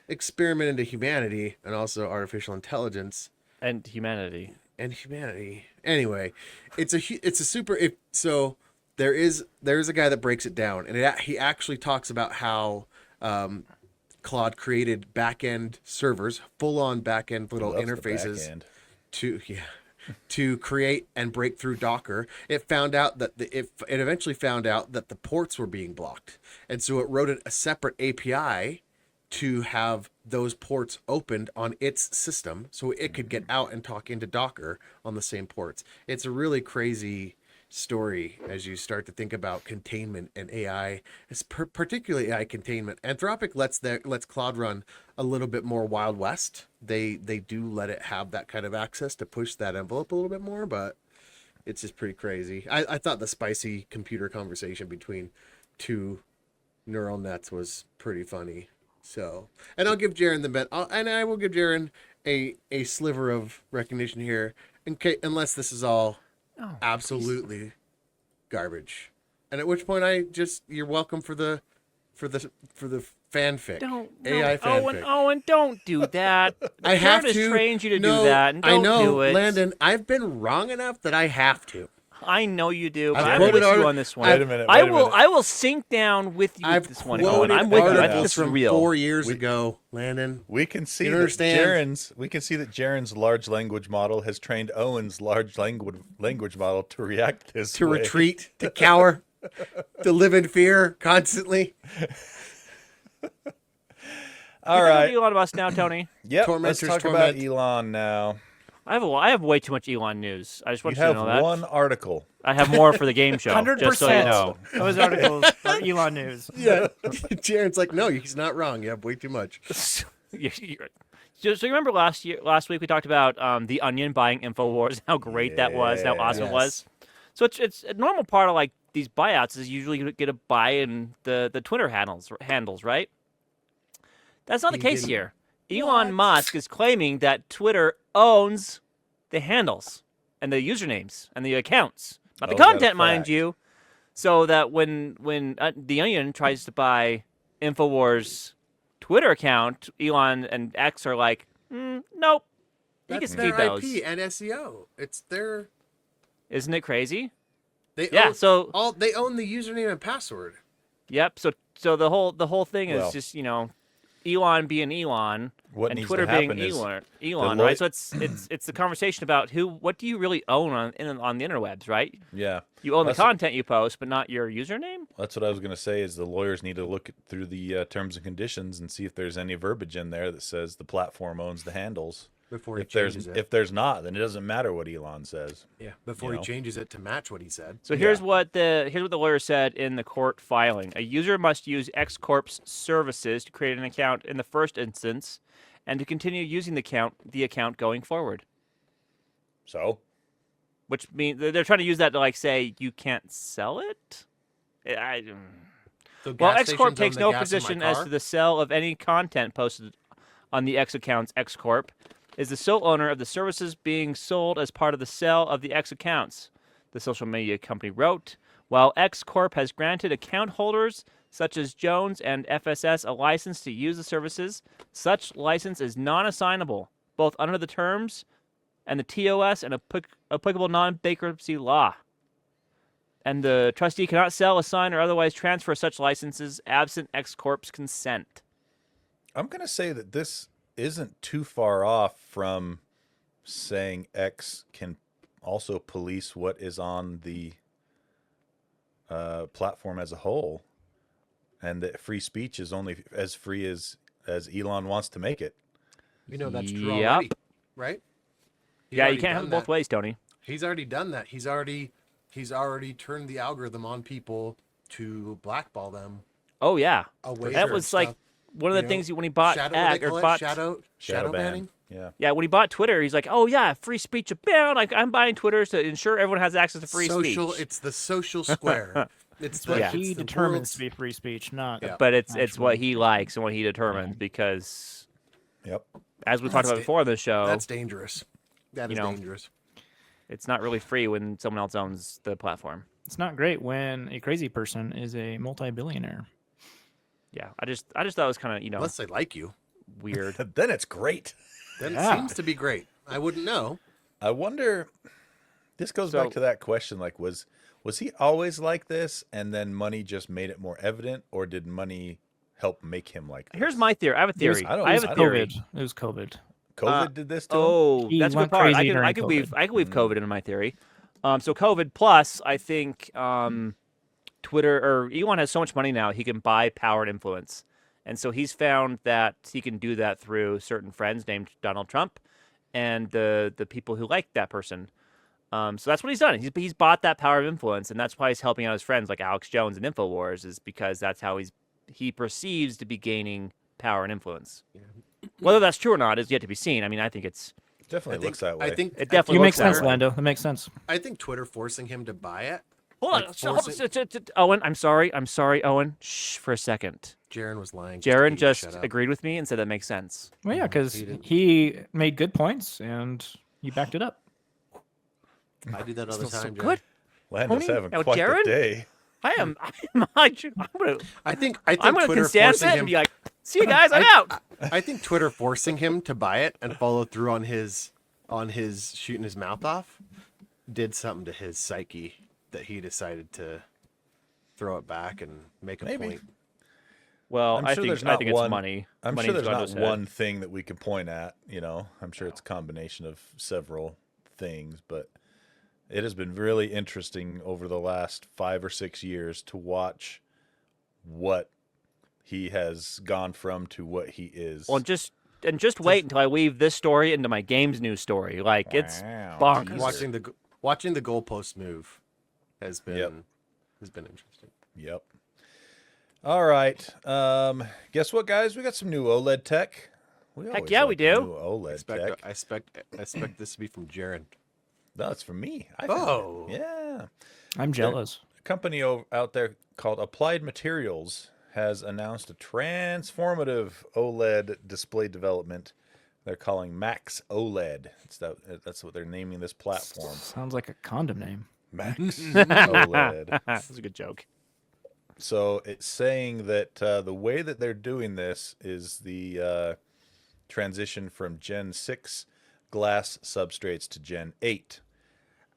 Speaker 4: experiment into humanity and also artificial intelligence
Speaker 3: And humanity.
Speaker 4: and humanity. Anyway, it's a super. So there's a guy that breaks it down, and he actually talks about how Claude created back-end servers, full-on back-end little
Speaker 1: Loves the
Speaker 4: interfaces
Speaker 1: back end.
Speaker 4: to create and break through Docker. It found out that it eventually found out that the ports were being blocked, and so it wrote a separate API to have those ports opened on its system so it could get out and talk into Docker on the same ports. It's a really crazy story as you start to think about containment and AI, particularly AI containment. Anthropic lets Claude run a little bit more Wild West. They do let it have that kind of access to push that envelope a little bit more, but it's just pretty crazy. I thought the spicy computer conversation between two neural nets was pretty funny. So, and I'll give Jaren I will give Jaren a sliver of recognition here, unless this is all absolutely garbage. And at which point you're welcome for the fanfic. AI fanfic.
Speaker 3: Owen, don't do that. The
Speaker 4: I have
Speaker 3: parent has
Speaker 4: to.
Speaker 3: trained you to
Speaker 4: No,
Speaker 3: do that, and don't
Speaker 4: I know,
Speaker 3: do it.
Speaker 4: Landon. I've been wrong enough that I have to.
Speaker 3: I know you do, but
Speaker 4: I've
Speaker 3: I'm
Speaker 4: quoted
Speaker 3: with you
Speaker 4: art-
Speaker 3: on this one.
Speaker 1: Wait a minute,
Speaker 3: I
Speaker 1: wait a
Speaker 3: will.
Speaker 1: minute.
Speaker 3: I will sink down with you
Speaker 4: I've
Speaker 3: with this one, Owen.
Speaker 4: quoted
Speaker 3: I'm with you. I think
Speaker 4: articles
Speaker 3: it's
Speaker 4: from
Speaker 3: real.
Speaker 4: 4 years ago, Landon.
Speaker 1: We can see
Speaker 4: You
Speaker 1: that
Speaker 4: understand?
Speaker 1: we can see that Jaren's large language model has trained Owen's large language model to react this
Speaker 4: To
Speaker 1: way.
Speaker 4: retreat, to cower, to live in fear constantly.
Speaker 1: All
Speaker 3: You think
Speaker 1: right.
Speaker 3: Elon Musk now, Tony.
Speaker 1: Yep.
Speaker 4: Tormentors
Speaker 1: Let's talk
Speaker 4: torment.
Speaker 1: about Elon now.
Speaker 3: I have way too much Elon news. I just want
Speaker 1: You
Speaker 3: you to
Speaker 1: have
Speaker 3: know that.
Speaker 1: one article.
Speaker 3: I have more for the game show.
Speaker 2: 100%.
Speaker 3: Just so you know.
Speaker 2: Those articles are Elon News.
Speaker 4: Yeah. Jaren's like, no, he's not wrong. You have way too much.
Speaker 3: So you remember last week we talked about the Onion buying Infowars, how great that was, how awesome it was. So it's a normal part of like these buyouts is usually you get a buy in the Twitter handles, right? That's not the
Speaker 4: He
Speaker 3: case
Speaker 4: didn't.
Speaker 3: here. Elon Musk is claiming that Twitter owns the handles and the usernames and the accounts, not the
Speaker 1: Oh, is that a
Speaker 3: content, mind
Speaker 1: fact?
Speaker 3: you. So that when the Onion tries to buy Infowars Twitter account, Elon and X are like, nope, he
Speaker 4: That's
Speaker 3: gets to keep
Speaker 4: their
Speaker 3: those.
Speaker 4: IP and SEO. It's their.
Speaker 3: Isn't it crazy?
Speaker 4: They
Speaker 3: Yeah.
Speaker 4: own,
Speaker 3: So
Speaker 4: they own the username and password.
Speaker 3: yep. So the whole thing is
Speaker 1: Well.
Speaker 3: just Elon being Elon
Speaker 1: What
Speaker 3: and
Speaker 1: needs
Speaker 3: Twitter
Speaker 1: to happen
Speaker 3: being
Speaker 1: is
Speaker 3: Elon,
Speaker 1: law-
Speaker 3: right? So it's the conversation about what do you really own on the interwebs, right?
Speaker 1: Yeah.
Speaker 3: You own the
Speaker 1: That's-
Speaker 3: content you post, but not your username.
Speaker 1: That's what I was going to say is the lawyers need to look through the terms and conditions and see if there's any verbiage in there that says the platform owns the handles.
Speaker 4: Before he
Speaker 1: If there's
Speaker 4: changes it.
Speaker 1: if there's not, then it doesn't matter what Elon says.
Speaker 4: Yeah, before
Speaker 1: you
Speaker 4: he
Speaker 1: know.
Speaker 4: changes it to match what he said.
Speaker 3: So here's what the lawyer said in the court filing: a user must use X Corp's services to create an account in the first instance, and to continue using the account going forward.
Speaker 1: So
Speaker 3: Which means they're trying to use that to like say you can't sell it.
Speaker 4: So
Speaker 3: Well,
Speaker 4: gas
Speaker 3: X Corp
Speaker 4: stations own
Speaker 3: takes
Speaker 4: the
Speaker 3: no
Speaker 4: gas in my
Speaker 3: position as
Speaker 4: car?
Speaker 3: to the sale of any content posted on the X accounts. X Corp is the sole owner of the services being sold as part of the sale of the X accounts, the social media company wrote. While X Corp has granted account holders such as Jones and FSS a license to use the services, such license is non-assignable, both under the terms and the TOS and applicable non-bankruptcy law. And the trustee cannot sell, assign, or otherwise transfer such licenses absent X Corp's consent.
Speaker 1: I'm going to say that this isn't too far off from saying X can also police what is on the platform as a whole, and that free speech is only as free as Elon wants to make it.
Speaker 4: You know that's true
Speaker 3: Yep.
Speaker 4: already, right? He's
Speaker 3: Yeah, you
Speaker 4: already
Speaker 3: can't have
Speaker 4: done
Speaker 3: it both
Speaker 4: that.
Speaker 3: ways, Tony.
Speaker 4: He's already done that. He's already turned the algorithm on people to blackball them
Speaker 3: Oh yeah,
Speaker 4: away.
Speaker 3: that
Speaker 4: from
Speaker 3: was like
Speaker 4: stuff.
Speaker 3: one of the
Speaker 4: you know,
Speaker 3: things when he bought
Speaker 4: shadow, what
Speaker 3: Ag
Speaker 4: they
Speaker 3: or
Speaker 4: call it?
Speaker 3: bought
Speaker 4: shadow banning.
Speaker 1: Yeah.
Speaker 3: yeah when he bought Twitter, he's like, oh yeah, free speech abound. Like I'm buying Twitter to ensure everyone has access to free
Speaker 4: Social.
Speaker 3: speech.
Speaker 4: It's the social square. It's
Speaker 2: What
Speaker 4: the,
Speaker 3: Yeah.
Speaker 2: he
Speaker 4: it's the
Speaker 2: determines
Speaker 4: world's-
Speaker 2: to be free speech, not.
Speaker 4: Yeah.
Speaker 3: But it's
Speaker 2: Actual
Speaker 3: what he
Speaker 2: free
Speaker 3: likes and what he determines because,
Speaker 1: Yep.
Speaker 3: as we talked
Speaker 4: That's
Speaker 3: about before on the show,
Speaker 4: That's dangerous. That
Speaker 3: You
Speaker 4: is
Speaker 3: know.
Speaker 4: dangerous.
Speaker 3: it's not really free when someone else owns the platform.
Speaker 2: It's not great when a crazy person is a multi-billionaire.
Speaker 3: Yeah, I just thought it was kind of
Speaker 4: Unless they like you,
Speaker 3: weird.
Speaker 1: Then it's great.
Speaker 4: then
Speaker 2: Yeah.
Speaker 4: it seems to be great. I wouldn't know.
Speaker 1: I wonder. This goes
Speaker 3: So-
Speaker 1: back to that question: like, was he always like this, and then money just made it more evident, or did money help make him like this?
Speaker 3: Here's my theory. I have a theory.
Speaker 1: I don't-
Speaker 3: I have a
Speaker 1: I don't-
Speaker 3: theory.
Speaker 2: COVID. It was COVID.
Speaker 1: COVID did this to him.
Speaker 3: Oh,
Speaker 2: He
Speaker 3: that's a good
Speaker 2: went
Speaker 3: part. I
Speaker 2: crazy
Speaker 3: can
Speaker 2: during
Speaker 3: weave
Speaker 2: COVID.
Speaker 3: COVID into my theory. So COVID plus, I think Twitter or Elon has so much money now he can buy power and influence, and so he's found that he can do that through certain friends named Donald Trump, and the people who like that person. So that's what he's done. He's bought that power of influence, and that's why he's helping out his friends like Alex Jones and Infowars, is because that's how he perceives to be gaining power and influence. Whether that's true or not is yet to be seen. I mean, I think it's
Speaker 1: Definitely looks that way.
Speaker 4: I think
Speaker 3: It definitely
Speaker 2: You
Speaker 3: looks
Speaker 2: make
Speaker 3: that
Speaker 2: sense,
Speaker 3: way.
Speaker 2: Lando. That makes sense.
Speaker 4: I think Twitter forcing him to buy it.
Speaker 3: Hold on,
Speaker 4: Like
Speaker 3: so, Owen. I'm sorry, Owen. Shh, for a second.
Speaker 4: Jaron was lying.
Speaker 3: Jaron
Speaker 4: Shut
Speaker 3: just
Speaker 4: up.
Speaker 3: agreed with me and said that makes sense.
Speaker 2: Well, yeah, because
Speaker 4: he didn't.
Speaker 2: he made good points and he backed it up.
Speaker 4: I do that all the
Speaker 3: Smells so
Speaker 4: time. Jaron.
Speaker 3: good.
Speaker 1: Lando's
Speaker 3: Tony?
Speaker 1: having
Speaker 3: Now,
Speaker 1: quite
Speaker 3: Jared?
Speaker 1: the day.
Speaker 3: I'm gonna
Speaker 4: I think
Speaker 3: Twitter
Speaker 4: Twitter
Speaker 3: Constanza
Speaker 4: forcing
Speaker 3: it
Speaker 4: him.
Speaker 3: and be like, see you guys, I'm out.
Speaker 4: I think Twitter forcing him to buy it and follow through on his shooting his mouth off did something to his psyche that he decided to throw it back and make a
Speaker 1: Maybe.
Speaker 4: point.
Speaker 3: Well,
Speaker 1: I'm
Speaker 3: I
Speaker 1: sure
Speaker 3: think
Speaker 1: there's not
Speaker 3: it's
Speaker 1: one-
Speaker 3: money.
Speaker 1: I'm
Speaker 3: Money's
Speaker 1: sure there's
Speaker 3: gone to
Speaker 1: not
Speaker 3: his head.
Speaker 1: one thing that we can point at. I'm sure it's a combination of several things, but it has been really interesting over the last 5 or 6 years to watch what he has gone from to what he is.
Speaker 3: Well, just wait until I weave this story into my games news story. Like it's
Speaker 1: Wow,
Speaker 3: bonkers.
Speaker 1: teaser.
Speaker 4: Watching the goalpost move has been
Speaker 1: Yep.
Speaker 4: interesting.
Speaker 1: Yep. All right. Guess what, guys? We got some new OLED tech. We always
Speaker 3: yeah, we
Speaker 1: like the
Speaker 3: do.
Speaker 1: New OLED tech.
Speaker 4: I expect this to be from Jaron.
Speaker 1: No, it's from me.
Speaker 4: Oh.
Speaker 1: Yeah.
Speaker 2: I'm jealous.
Speaker 1: A company out there called Applied Materials has announced a transformative OLED display development they're calling Max OLED. That's what they're naming this platform.
Speaker 2: Sounds like a condom name.
Speaker 1: Max OLED.
Speaker 3: That's a good joke.
Speaker 1: So it's saying that the way that they're doing this is the transition from Gen 6 glass substrates to Gen 8.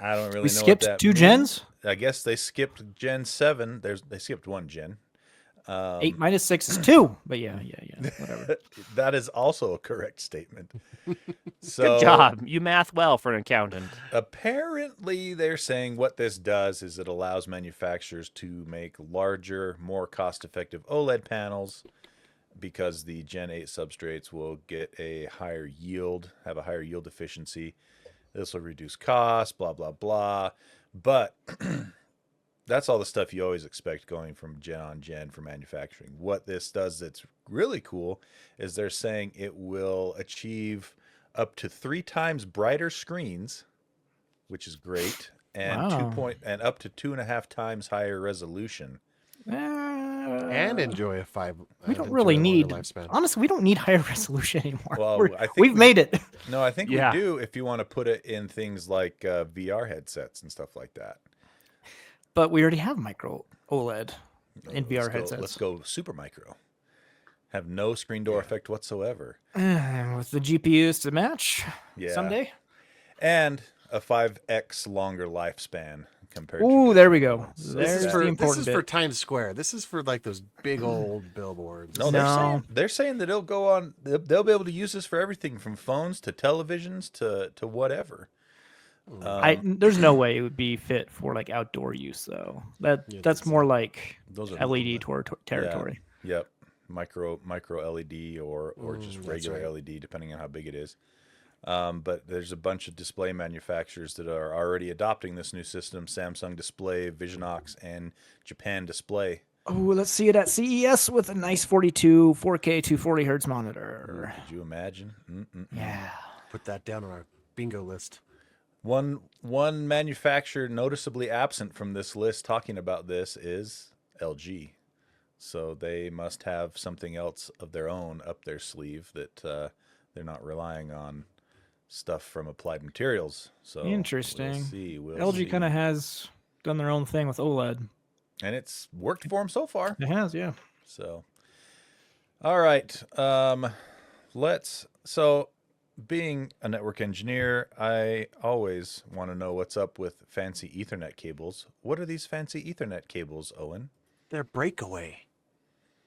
Speaker 1: I don't really
Speaker 2: We
Speaker 1: know
Speaker 2: skipped
Speaker 1: what that
Speaker 2: 2
Speaker 1: means.
Speaker 2: gens?
Speaker 1: I guess they skipped Gen 7. They skipped 1 gen.
Speaker 2: 8 minus 6 is 2. But yeah, whatever.
Speaker 1: That is also a correct statement. So
Speaker 3: Good job. You math well for an accountant.
Speaker 1: apparently they're saying what this does is it allows manufacturers to make larger, more cost-effective OLED panels because the Gen 8 substrates will get a higher yield, have a higher yield efficiency. This will reduce costs, blah, blah, blah. But that's all the stuff you always expect going from gen on gen for manufacturing. What this does that's really cool is they're saying it will achieve up to 3 times brighter screens, which is great, and
Speaker 2: Wow.
Speaker 1: and up to 2.5 times higher resolution.
Speaker 4: And enjoy a
Speaker 2: we don't
Speaker 4: enjoy
Speaker 2: really
Speaker 4: a longer
Speaker 2: need.
Speaker 4: lifespan.
Speaker 2: Honestly, we don't need higher resolution anymore.
Speaker 1: Well, I think
Speaker 2: We've made it.
Speaker 1: No, I think
Speaker 3: Yeah.
Speaker 1: we do if you want to put it in things like VR headsets and stuff like that.
Speaker 2: But we already have micro OLED in VR headsets.
Speaker 1: Let's go super micro. Have no screen door effect whatsoever.
Speaker 2: With the GPUs to match
Speaker 1: Yeah.
Speaker 2: someday.
Speaker 1: And a 5x longer lifespan compared
Speaker 2: Ooh,
Speaker 1: to
Speaker 2: there we go.
Speaker 1: traditional ones. So
Speaker 2: There's
Speaker 1: that-
Speaker 2: the
Speaker 4: This
Speaker 2: important
Speaker 4: is for
Speaker 2: bit.
Speaker 4: Times Square. This is for like those big old billboards.
Speaker 1: No,
Speaker 2: No.
Speaker 1: they're saying that it'll go on. They'll be able to use this for everything from phones to televisions to whatever.
Speaker 2: There's no way it would be fit for like outdoor use though. That's more like
Speaker 1: Those are
Speaker 2: LED territory.
Speaker 1: Yeah. Yep. Micro LED or just
Speaker 4: that's
Speaker 1: regular
Speaker 4: right.
Speaker 1: LED, depending on how big it is. But there's a bunch of display manufacturers that are already adopting this new system: Samsung Display, Visionox, and Japan Display.
Speaker 2: Oh, let's see it at CES with a nice 42 4K 240 hertz monitor.
Speaker 1: Could you imagine?
Speaker 2: Yeah.
Speaker 4: Put that down on our bingo list.
Speaker 1: One manufacturer noticeably absent from this list talking about this is LG. So they must have something else of their own up their sleeve that they're not relying on stuff from Applied Materials. So
Speaker 2: Interesting.
Speaker 1: We'll see.
Speaker 2: LG kind of has done their own thing with OLED.
Speaker 1: and it's worked for them so far.
Speaker 2: It has, yeah.
Speaker 1: So, all right. So being a network engineer, I always want to know what's up with fancy Ethernet cables. What are these fancy Ethernet cables, Owen?
Speaker 4: They're breakaway.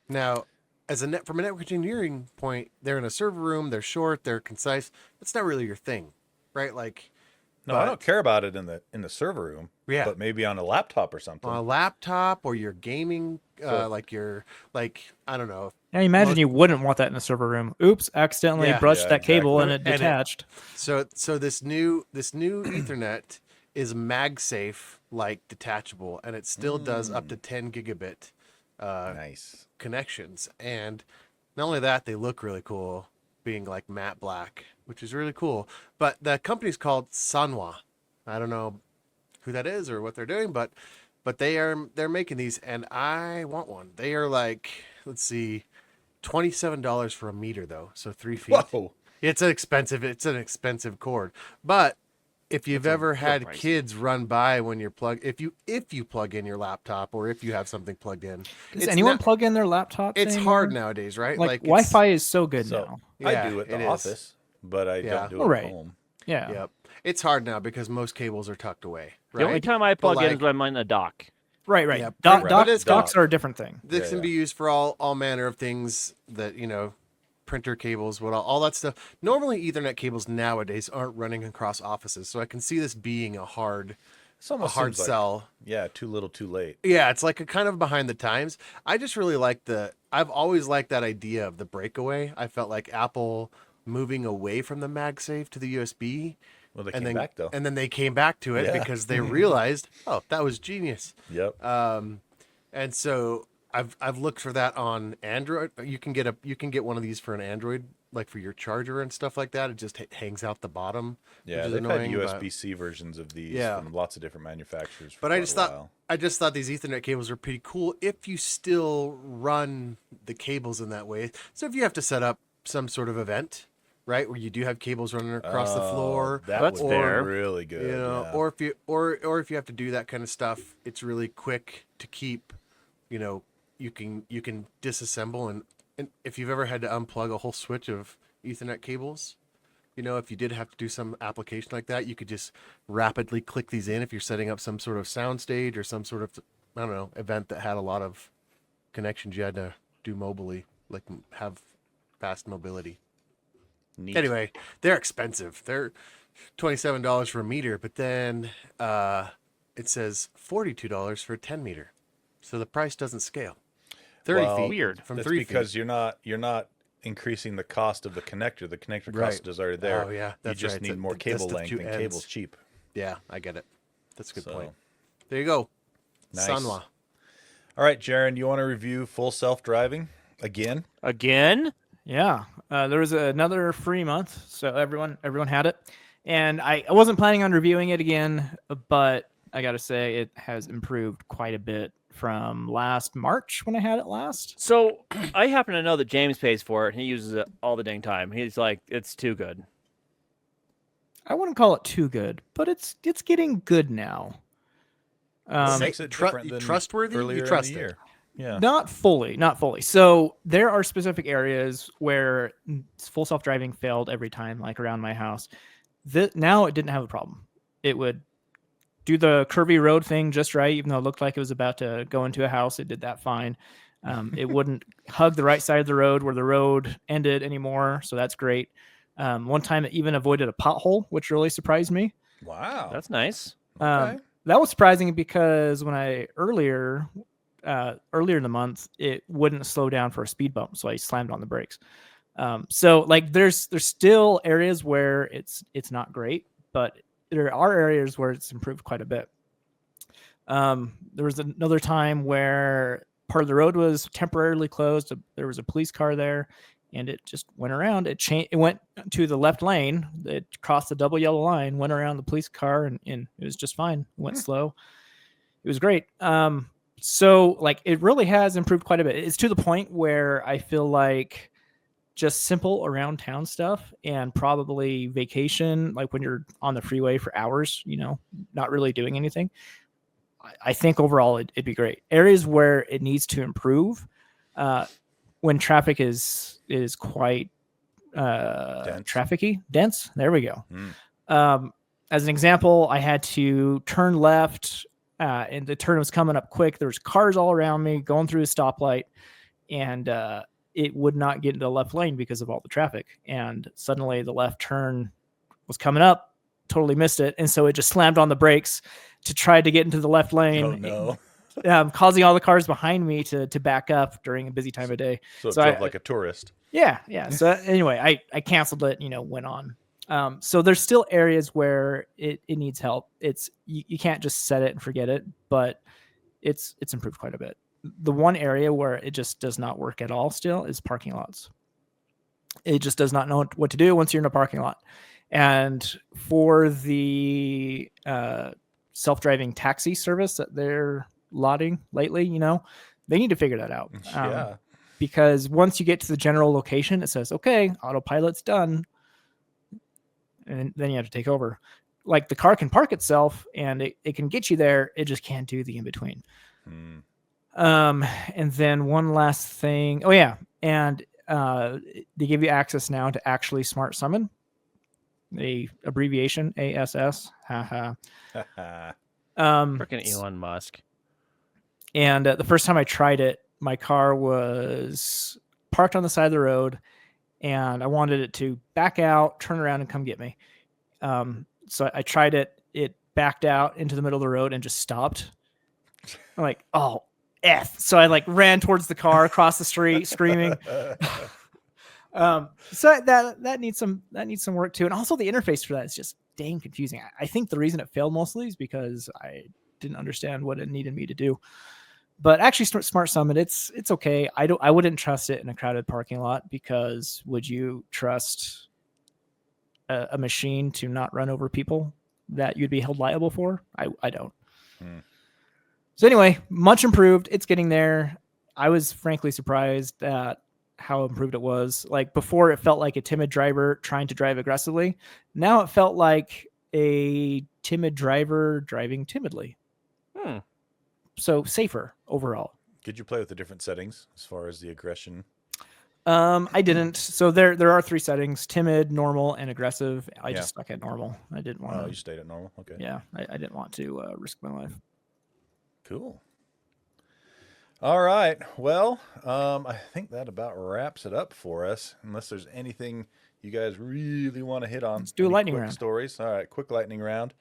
Speaker 4: Now, from a network engineering point, they're in a server room. They're short. They're concise. That's not really your thing, right? Like,
Speaker 1: No, I don't care about it in the server room.
Speaker 4: Yeah.
Speaker 1: But maybe on a laptop or something.
Speaker 4: on a laptop or your gaming,
Speaker 1: So-
Speaker 4: I don't know.
Speaker 2: Now imagine
Speaker 4: Most-
Speaker 2: you wouldn't want that in a server room. Oops, accidentally
Speaker 4: Yeah.
Speaker 2: brushed
Speaker 1: Yeah,
Speaker 2: that cable and it
Speaker 4: exactly. And it-
Speaker 2: detached.
Speaker 4: So this new Ethernet is MagSafe like detachable, and it still does up to 10 gigabit
Speaker 1: Nice.
Speaker 4: connections. And not only that, they look really cool, being like matte black, which is really cool. But the company's called Sanwa. I don't know who that is or what they're doing, but they're making these, and I want one. They are like, let's see, $27 for a meter though, so 3 feet.
Speaker 1: Whoa.
Speaker 4: It's an expensive cord, but if you've ever had
Speaker 3: price.
Speaker 4: kids run by when you're if you plug in your laptop or if you have something plugged in,
Speaker 2: Does
Speaker 4: it's
Speaker 2: anyone
Speaker 4: not-
Speaker 2: plug in their laptops
Speaker 4: It's
Speaker 2: anymore?
Speaker 4: hard nowadays, right?
Speaker 2: Like
Speaker 4: it's-
Speaker 2: Wi-Fi is so good
Speaker 1: So
Speaker 2: now.
Speaker 1: I
Speaker 4: Yeah,
Speaker 1: do at
Speaker 4: it
Speaker 1: the
Speaker 4: is.
Speaker 1: office, but I
Speaker 4: Yeah.
Speaker 1: don't do it
Speaker 2: Oh, right.
Speaker 1: at home.
Speaker 2: Yeah.
Speaker 4: Yep, it's hard now because most cables are tucked away. Right?
Speaker 3: The only time I
Speaker 4: But
Speaker 3: plug in
Speaker 4: like-
Speaker 3: is when I'm on a dock.
Speaker 2: Right, right.
Speaker 4: Yeah,
Speaker 2: Doc,
Speaker 4: but
Speaker 2: doc,
Speaker 4: it's
Speaker 2: docs
Speaker 4: got-
Speaker 2: are a different thing.
Speaker 4: This
Speaker 1: Yeah,
Speaker 4: can
Speaker 1: yeah.
Speaker 4: be used for all manner of things that printer cables, all that stuff. Normally, Ethernet cables nowadays aren't running across offices, so I can see this being a hard
Speaker 1: It's almost
Speaker 4: hard
Speaker 1: seems like,
Speaker 4: sell.
Speaker 1: yeah, too little, too late.
Speaker 4: Yeah, it's like a kind of behind the times. I just really like I've always liked that idea of the breakaway. I felt like Apple moving away from the MagSafe to the USB.
Speaker 1: Well, they
Speaker 4: and
Speaker 1: came
Speaker 4: then,
Speaker 1: back though.
Speaker 4: And then they came back to it
Speaker 1: Yeah.
Speaker 4: because they realized, oh, that was genius.
Speaker 1: Yep.
Speaker 4: And so I've looked for that on Android. You can get one of these for an Android, like for your charger and stuff like that. It just hangs out the bottom.
Speaker 1: Yeah,
Speaker 4: which is
Speaker 1: they've
Speaker 4: annoying,
Speaker 1: had
Speaker 4: but-
Speaker 1: USB-C versions of these
Speaker 4: Yeah.
Speaker 1: from lots of different manufacturers. For
Speaker 4: But I
Speaker 1: quite
Speaker 4: just
Speaker 1: a
Speaker 4: thought
Speaker 1: while.
Speaker 4: these Ethernet cables are pretty cool if you still run the cables in that way. So if you have to set up some sort of event, right, where you do have cables running across the floor,
Speaker 1: That
Speaker 3: That's
Speaker 1: would
Speaker 3: fair.
Speaker 1: be really good. yeah.
Speaker 4: or if you have to do that kind of stuff, it's really quick to keep. You can disassemble and if you've ever had to unplug a whole switch of Ethernet cables. If you did have to do some application like that, you could just rapidly click these in if you're setting up some sort of sound stage or some sort of, I don't know, event that had a lot of connections you had to do mobily, like have fast mobility.
Speaker 1: Neat.
Speaker 4: Anyway, they're expensive. They're $27 for a meter, but then it says $42 for a 10 meter. So the price doesn't scale. 30
Speaker 1: Well,
Speaker 4: feet
Speaker 3: Weird.
Speaker 4: from
Speaker 1: That's
Speaker 4: 3
Speaker 1: because
Speaker 4: feet.
Speaker 1: you're not increasing the cost of the connector. The connector cost
Speaker 4: Right.
Speaker 1: is already there.
Speaker 4: Oh, yeah, that's
Speaker 1: you just
Speaker 4: right.
Speaker 1: need
Speaker 4: So
Speaker 1: more
Speaker 4: that's
Speaker 1: cable
Speaker 4: the
Speaker 1: length,
Speaker 4: two
Speaker 1: and
Speaker 4: ends.
Speaker 1: cable's cheap.
Speaker 4: Yeah, I get it. That's a good
Speaker 1: So,
Speaker 4: point. There you go.
Speaker 1: Nice.
Speaker 4: Sanwa.
Speaker 1: All right, Jaron, you want to review full self-driving again?
Speaker 3: Again?
Speaker 2: Yeah, there was another free month, so everyone had it, and I wasn't planning on reviewing it again, but I gotta say it has improved quite a bit from last March when I had it last.
Speaker 3: So I happen to know that James pays for it, and he uses it all the dang time. He's like, it's too good.
Speaker 2: I wouldn't call it too good, but it's getting good now.
Speaker 1: What makes it different than
Speaker 4: trustworthy?
Speaker 1: earlier
Speaker 4: You trust
Speaker 1: in the
Speaker 4: it?
Speaker 1: year? Yeah.
Speaker 2: Not fully. So there are specific areas where full self-driving failed every time, like around my house. Now it didn't have a problem. It would do the curvy road thing just right, even though it looked like it was about to go into a house. It did that fine. It wouldn't hug the right side of the road where the road ended anymore, so that's great. One time it even avoided a pothole, which really surprised me.
Speaker 1: Wow.
Speaker 3: That's nice.
Speaker 1: Okay.
Speaker 2: That was surprising because when I earlier in the month, it wouldn't slow down for a speed bump, so I slammed on the brakes. So like there's still areas where it's not great, but there are areas where it's improved quite a bit. There was another time where part of the road was temporarily closed. There was a police car there, and it just went around. It went to the left lane. It crossed the double yellow line, went around the police car, and it was just fine. It went slow. It was great. So like it really has improved quite a bit. It's to the point where I feel like just simple around town stuff and probably vacation, like when you're on the freeway for hours, not really doing anything. I think overall it'd be great. Areas where it needs to improve, when traffic is quite trafficy, dense. There we go. As an example, I had to turn left, and the turn was coming up quick. There was cars all around me going through a stoplight, and it would not get into the left lane because of all the traffic. And suddenly the left turn was coming up, totally missed it. And so it just slammed on the brakes to try to get into the left lane.
Speaker 1: Oh, no.
Speaker 2: Causing all the cars behind me to back up during a busy time of day.
Speaker 1: So it drove like a tourist.
Speaker 2: Yeah. So anyway, I canceled it, went on. So there's still areas where it needs help. You can't just set it and forget it, but it's improved quite a bit. The one area where it just does not work at all still is parking lots. It just does not know what to do once you're in a parking lot. And for the self-driving taxi service that they're lauding lately, they need to figure that out.
Speaker 1: Yeah.
Speaker 2: Because once you get to the general location, it says, okay, autopilot's done. And then you have to take over. Like the car can park itself and it can get you there. It just can't do the in-between. And then one last thing. Oh yeah. And they give you access now to actually smart summon, a abbreviation ASS. Haha.
Speaker 3: Freaking Elon Musk.
Speaker 2: And the first time I tried it, my car was parked on the side of the road, and I wanted it to back out, turn around, and come get me. So I tried it. It backed out into the middle of the road and just stopped. I'm like, oh, F. So I ran towards the car across the street, screaming. So that needs some work too. And also the interface for that is just dang confusing. I think the reason it failed mostly is because I didn't understand what it needed me to do. But actually, Smart Summit, it's okay. I wouldn't trust it in a crowded parking lot, because would you trust a machine to not run over people that you'd be held liable for? I don't. So anyway, much improved. It's getting there. I was frankly surprised at how improved it was. Like before, it felt like a timid driver trying to drive aggressively. Now it felt like a timid driver driving timidly. So safer overall.
Speaker 1: Did you play with the different settings as far as the aggression?
Speaker 2: I didn't. So there are 3 settings: timid, normal, and aggressive. I just stuck at normal. I didn't want to.
Speaker 1: Oh, you stayed at normal. Okay.
Speaker 2: Yeah, I didn't want to risk my life.
Speaker 1: Cool. All right. Well, I think that about wraps it up for us. Unless there's anything you guys really want to hit on.
Speaker 2: Let's do a lightning
Speaker 1: quick
Speaker 2: round.
Speaker 1: Stories. All right. Quick lightning round.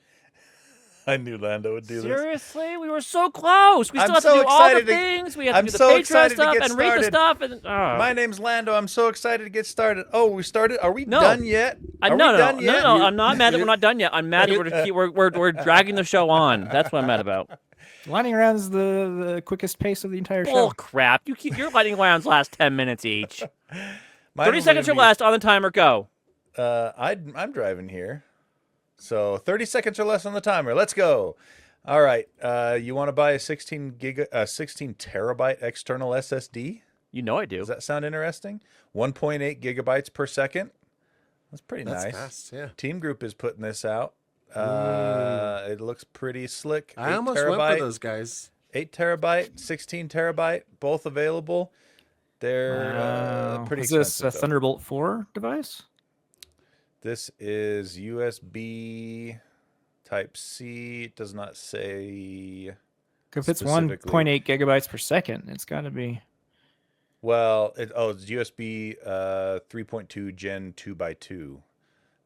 Speaker 1: I knew Lando would do this.
Speaker 3: Seriously, we were so close. We still
Speaker 1: I'm
Speaker 3: have
Speaker 1: so
Speaker 3: to do all the
Speaker 1: excited to-
Speaker 3: things. We have
Speaker 1: I'm
Speaker 3: to do
Speaker 1: so
Speaker 3: the Patreon
Speaker 1: excited to
Speaker 3: stuff
Speaker 1: get
Speaker 3: and read the
Speaker 1: started.
Speaker 3: stuff. And
Speaker 1: My name's Lando. I'm so excited to get started. Oh, we started. Are we
Speaker 3: No.
Speaker 1: done yet? Are we
Speaker 3: no,
Speaker 1: done yet?
Speaker 3: I'm not mad that we're not done yet. I'm mad that we're dragging the show on. That's what I'm mad about.
Speaker 2: Lightning round is the quickest pace of the entire
Speaker 3: Bull
Speaker 2: show.
Speaker 3: crap. You keep your lightning rounds last 10 minutes each.
Speaker 1: Mine
Speaker 3: 30
Speaker 1: will
Speaker 3: seconds or
Speaker 1: maybe-
Speaker 3: less on the timer. Go.
Speaker 1: I'm driving here, so 30 seconds or less on the timer. Let's go. All right. You want to buy a 16 terabyte external SSD?
Speaker 3: You know I do.
Speaker 1: Does that sound interesting? 1.8 gigabytes per second. That's pretty
Speaker 4: That's
Speaker 1: nice.
Speaker 4: fast, yeah.
Speaker 1: Team Group is putting this out. It looks pretty slick.
Speaker 4: I
Speaker 1: 8
Speaker 4: almost
Speaker 1: terabyte,
Speaker 4: went for those guys.
Speaker 1: 8 terabyte, 16 terabyte, both available. They're pretty
Speaker 2: Is this a
Speaker 1: expensive. Though.
Speaker 2: Thunderbolt 4 device?
Speaker 1: This is USB Type C. It does not say.
Speaker 2: If it's
Speaker 1: Specifically.
Speaker 2: 1.8 gigabytes per second, it's got to be.
Speaker 1: Well, it's USB 3.2 Gen 2x2.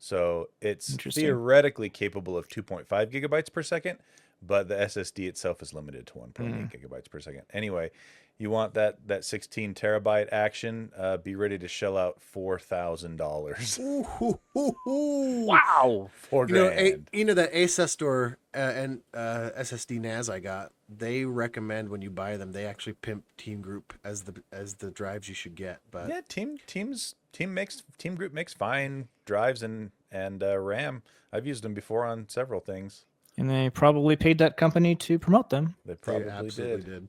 Speaker 1: So it's
Speaker 2: Interesting.
Speaker 1: theoretically capable of 2.5 gigabytes per second, but the SSD itself is limited to 1.8 gigabytes per second. Anyway, you want that 16 terabyte action, be ready to shell out $4,000.
Speaker 3: Wow.
Speaker 1: $4,000.
Speaker 4: That Asus store and SSD NAS I got, they recommend when you buy them, they actually pimp Team Group as the drives you should get. But
Speaker 1: Yeah, Team Group makes fine drives and RAM. I've used them before on several things.
Speaker 2: And they probably paid that company to promote them.
Speaker 1: They
Speaker 4: they
Speaker 1: probably
Speaker 4: absolutely
Speaker 1: did.
Speaker 4: did.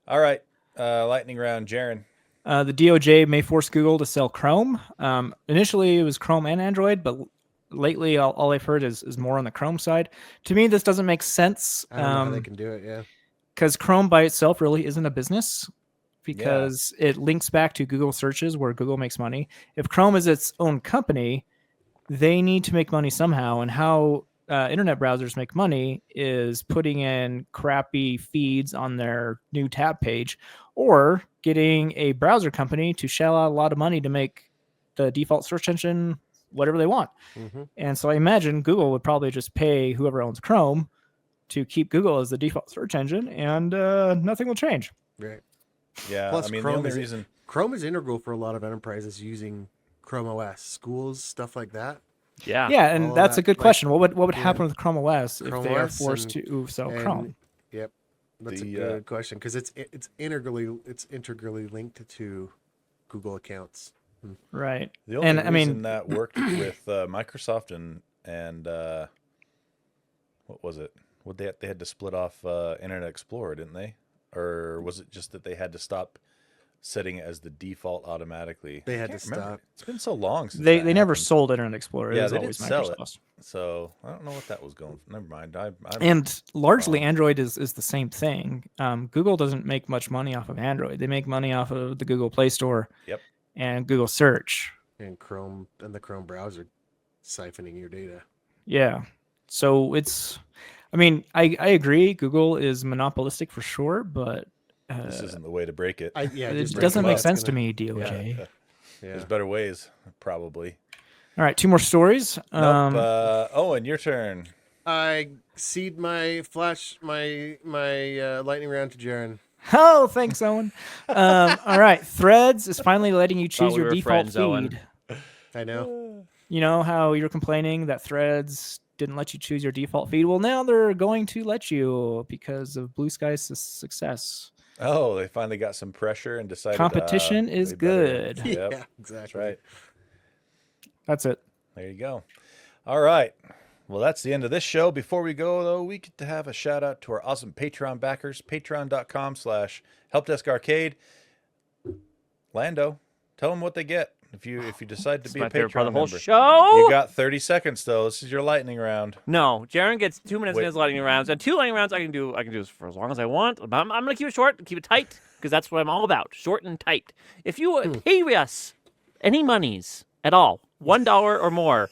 Speaker 1: All right, lightning round, Jaron.
Speaker 2: The DOJ may force Google to sell Chrome. Initially, it was Chrome and Android, but lately, all I've heard is more on the Chrome side. To me, this doesn't make sense
Speaker 4: I don't know how they can do it. Yeah.
Speaker 2: because Chrome by itself really isn't a business because it links back to Google searches where Google makes money. If Chrome is its own company, they need to make money somehow. And how internet browsers make money is putting in crappy feeds on their new tab page or getting a browser company to shell out a lot of money to make the default search engine whatever they want.
Speaker 4: Mm-hmm.
Speaker 2: And so I imagine Google would probably just pay whoever owns Chrome to keep Google as the default search engine, and nothing will change.
Speaker 4: Right.
Speaker 1: Yeah,
Speaker 4: Plus,
Speaker 1: I mean,
Speaker 4: Chrome
Speaker 1: the only
Speaker 4: is-
Speaker 1: reason.
Speaker 4: Chrome is integral for a lot of enterprises using Chrome OS, schools, stuff like that.
Speaker 3: Yeah.
Speaker 2: Yeah, and
Speaker 4: all
Speaker 2: that's a
Speaker 4: that,
Speaker 2: good
Speaker 4: like,
Speaker 2: question. What would
Speaker 4: yeah.
Speaker 2: happen with Chrome OS if
Speaker 4: Chrome
Speaker 2: they are
Speaker 4: OS
Speaker 2: forced
Speaker 4: and-
Speaker 2: to sell
Speaker 4: and-
Speaker 2: Chrome?
Speaker 4: Yep, that's
Speaker 1: The,
Speaker 4: a good question because it's integrally linked to Google accounts.
Speaker 2: Right.
Speaker 1: The only
Speaker 2: And,
Speaker 1: reason
Speaker 2: I mean-
Speaker 1: that worked with Microsoft and what was it? What they had to split off Internet Explorer, didn't they? Or was it just that they had to stop setting it as the default automatically?
Speaker 4: They
Speaker 1: I
Speaker 4: had
Speaker 1: can't
Speaker 4: to
Speaker 1: remember.
Speaker 4: stop.
Speaker 1: It's been so long since
Speaker 2: They
Speaker 1: that
Speaker 2: never
Speaker 1: happened.
Speaker 2: sold Internet Explorer.
Speaker 1: Yeah,
Speaker 2: it was
Speaker 1: they
Speaker 2: always
Speaker 1: did sell it.
Speaker 2: Microsoft.
Speaker 1: So I don't know what that was going. Never mind. I'm
Speaker 2: And largely,
Speaker 1: Wow.
Speaker 2: Android is the same thing. Google doesn't make much money off of Android. They make money off of the Google Play Store
Speaker 1: Yep.
Speaker 2: and Google Search.
Speaker 4: And Chrome and the Chrome browser siphoning your data.
Speaker 2: Yeah. So it's, I mean, I agree. Google is monopolistic for sure, but
Speaker 1: this isn't the way to break it.
Speaker 2: it
Speaker 4: just
Speaker 2: doesn't
Speaker 4: breaking
Speaker 2: make
Speaker 4: it.
Speaker 2: sense
Speaker 4: It's
Speaker 2: to
Speaker 4: gonna-
Speaker 2: me, DOJ.
Speaker 4: Yeah.
Speaker 1: There's better ways, probably.
Speaker 2: All right, 2 more stories.
Speaker 1: Nope. Owen, your turn.
Speaker 4: I cede my lightning round to Jaron.
Speaker 2: Oh, thanks, Owen. All right, Threads is finally letting you choose
Speaker 3: we
Speaker 2: your
Speaker 3: were
Speaker 2: default
Speaker 3: friends, Owen.
Speaker 2: feed.
Speaker 4: I know.
Speaker 2: You know how you're complaining that Threads didn't let you choose your default feed? Well, now they're going to let you because of Blue Sky's success.
Speaker 1: Oh, they finally got some pressure and decided
Speaker 2: Competition is
Speaker 1: they better-
Speaker 2: good.
Speaker 1: Yep,
Speaker 4: Yeah, exactly.
Speaker 1: that's right.
Speaker 2: That's it.
Speaker 1: There you go. All right. Well, that's the end of this show. Before we go, though, we get to have a shout out to our awesome Patreon backers, patreon.com/helpdeskarcade. Lando, tell them what they get if you decide to
Speaker 3: It's
Speaker 1: be
Speaker 3: my
Speaker 1: a
Speaker 3: favorite part
Speaker 1: Patreon
Speaker 3: of the whole
Speaker 1: member.
Speaker 3: show.
Speaker 1: You got 30 seconds, though. This is your lightning round.
Speaker 3: No, Jaron gets 2 minutes
Speaker 1: Wait.
Speaker 3: in his lightning rounds, and 2 lightning rounds I can do this for as long as I want. I'm gonna keep it short, keep it tight, because that's what I'm all about, short and tight. If you pay us any monies at all, $1 or more,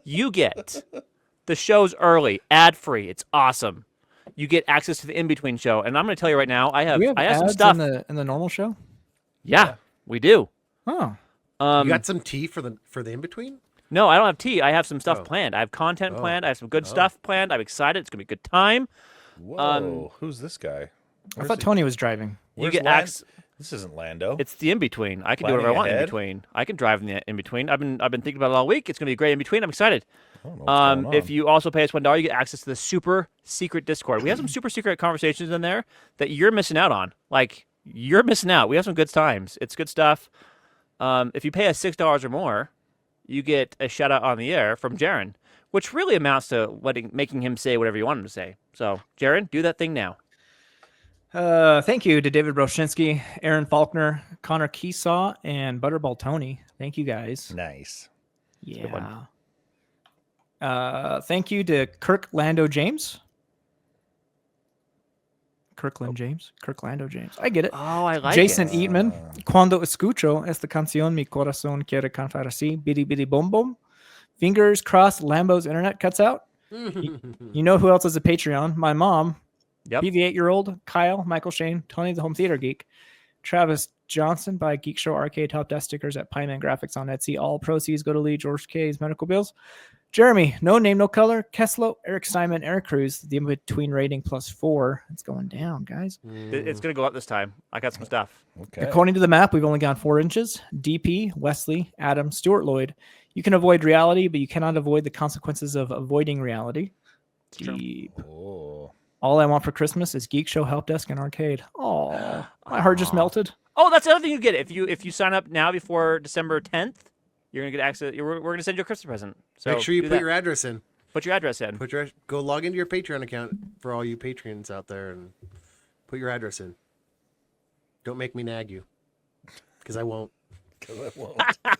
Speaker 3: you get the shows early, ad free. It's awesome. You get access to the in between show, and I'm gonna tell you right now, I
Speaker 2: Do
Speaker 3: have
Speaker 2: we have
Speaker 3: some
Speaker 2: ads
Speaker 3: stuff.
Speaker 2: in the normal show?
Speaker 3: Yeah, we do.
Speaker 2: Oh,
Speaker 4: You got some tea for the in between?
Speaker 3: No, I don't have tea. I have some stuff
Speaker 4: Oh.
Speaker 3: planned. I have content
Speaker 4: Oh.
Speaker 3: planned. I have some good stuff planned. I'm excited. It's gonna be a good time.
Speaker 1: Whoa. Who's this guy?
Speaker 2: I thought Tony was driving.
Speaker 3: You
Speaker 1: Where's
Speaker 3: get
Speaker 1: Lan-
Speaker 3: access.
Speaker 1: This isn't Lando.
Speaker 3: It's the in between. I can do
Speaker 1: Planning
Speaker 3: whatever I want in
Speaker 1: ahead?
Speaker 3: between. I can drive in the in between. I've been thinking about it all week. It's gonna be a great in between. I'm excited.
Speaker 1: I don't know what's going on.
Speaker 3: If you also pay us $1, you get access to the super secret Discord. We have some super secret conversations in there that you're missing out on. Like you're missing out. We have some good times. It's good stuff. If you pay us $6 or more, you get a shout out on the air from Jaren, which really amounts to making him say whatever you want him to say. So, Jaren, do that thing now.
Speaker 2: Thank you to David Broshinsky, Aaron Faulkner, Connor Keesaw, and Butterball Tony. Thank you guys.
Speaker 1: Nice.
Speaker 2: Yeah. Thank you to Kirk Lando James. Kirk Lando James. I get it.
Speaker 3: Oh, I like
Speaker 2: Jason
Speaker 3: it.
Speaker 2: Eatman. Cuando escucho esta canción, mi corazón quiere cantar así. Bidi bidi bom bom. Fingers crossed Lambo's internet cuts out. You know who else is a Patreon? My mom.
Speaker 3: Yep.
Speaker 2: BV8-year-old, Kyle, Michael Shane, Tony the Home Theater Geek, Travis Johnson by Geekshow Arcade Top Desk stickers at Pieman Graphics on Etsy. All proceeds go to Lee George K's medical bills. Jeremy, no name, no color. Kesslo, Eric Simon, Eric Cruz. The in-between rating +4. It's going down, guys.
Speaker 3: It's going to go up this time. I got some stuff.
Speaker 1: Okay.
Speaker 2: According to the map, we've only gone 4 inches. DP, Wesley, Adam, Stuart Lloyd. You can avoid reality, but you cannot avoid the consequences of avoiding reality. Deep.
Speaker 1: Oh.
Speaker 2: All I want for Christmas is Geekshow Helpdesk and Arcade. Oh, my heart just melted.
Speaker 3: Oh, that's the other thing you get. If you sign up now before December 10th, you're going to get access. We're going to send you a Christmas present. So
Speaker 4: Make sure you
Speaker 3: do
Speaker 4: put
Speaker 3: that.
Speaker 4: your address in.
Speaker 3: Put your address in.
Speaker 4: Go log into your Patreon account for all you Patreons out there and put your address in. Don't make me nag you, because I won't.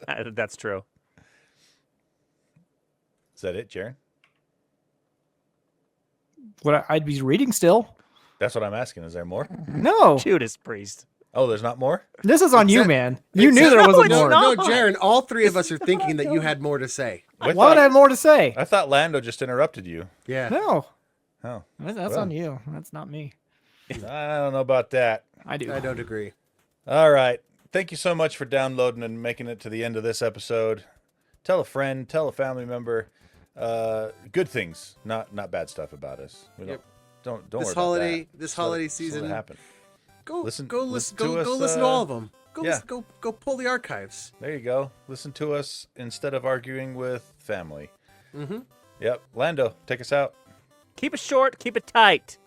Speaker 3: That's true.
Speaker 1: Is that it, Jaren?
Speaker 2: What I'd be reading still?
Speaker 1: That's what I'm asking. Is there more?
Speaker 2: No,
Speaker 3: Judas Priest.
Speaker 1: Oh, there's not more?
Speaker 2: this is on you,
Speaker 4: Except-
Speaker 2: man. You knew there
Speaker 3: No,
Speaker 2: wasn't
Speaker 3: it's
Speaker 2: more.
Speaker 3: not.
Speaker 4: No, Jaron, all 3 of us are thinking that you had more to say.
Speaker 1: I
Speaker 2: Why would I have more to say?
Speaker 1: I thought Lando just interrupted you.
Speaker 4: Yeah.
Speaker 2: No,
Speaker 1: Oh,
Speaker 2: that's
Speaker 1: Well.
Speaker 2: on you. That's not me.
Speaker 1: I don't know about that.
Speaker 2: I do.
Speaker 4: I don't agree.
Speaker 1: All right. Thank you so much for downloading and making it to the end of this episode. Tell a friend, tell a family member. Good things, not bad stuff about us. We
Speaker 4: Yep.
Speaker 1: don't
Speaker 4: This
Speaker 1: worry
Speaker 4: holiday-
Speaker 1: about that.
Speaker 4: this
Speaker 1: Just let
Speaker 4: holiday
Speaker 1: it- just let it
Speaker 4: season-
Speaker 1: happen.
Speaker 4: Go
Speaker 1: Listen
Speaker 4: go
Speaker 1: to
Speaker 4: listen
Speaker 1: us,
Speaker 4: to all of them.
Speaker 1: yeah.
Speaker 4: Go pull the archives.
Speaker 1: There you go. Listen to us instead of arguing with family.
Speaker 4: Mm-hmm.
Speaker 1: Yep. Lando, take us out.
Speaker 3: Keep it short. Keep it tight.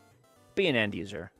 Speaker 3: Be an end user.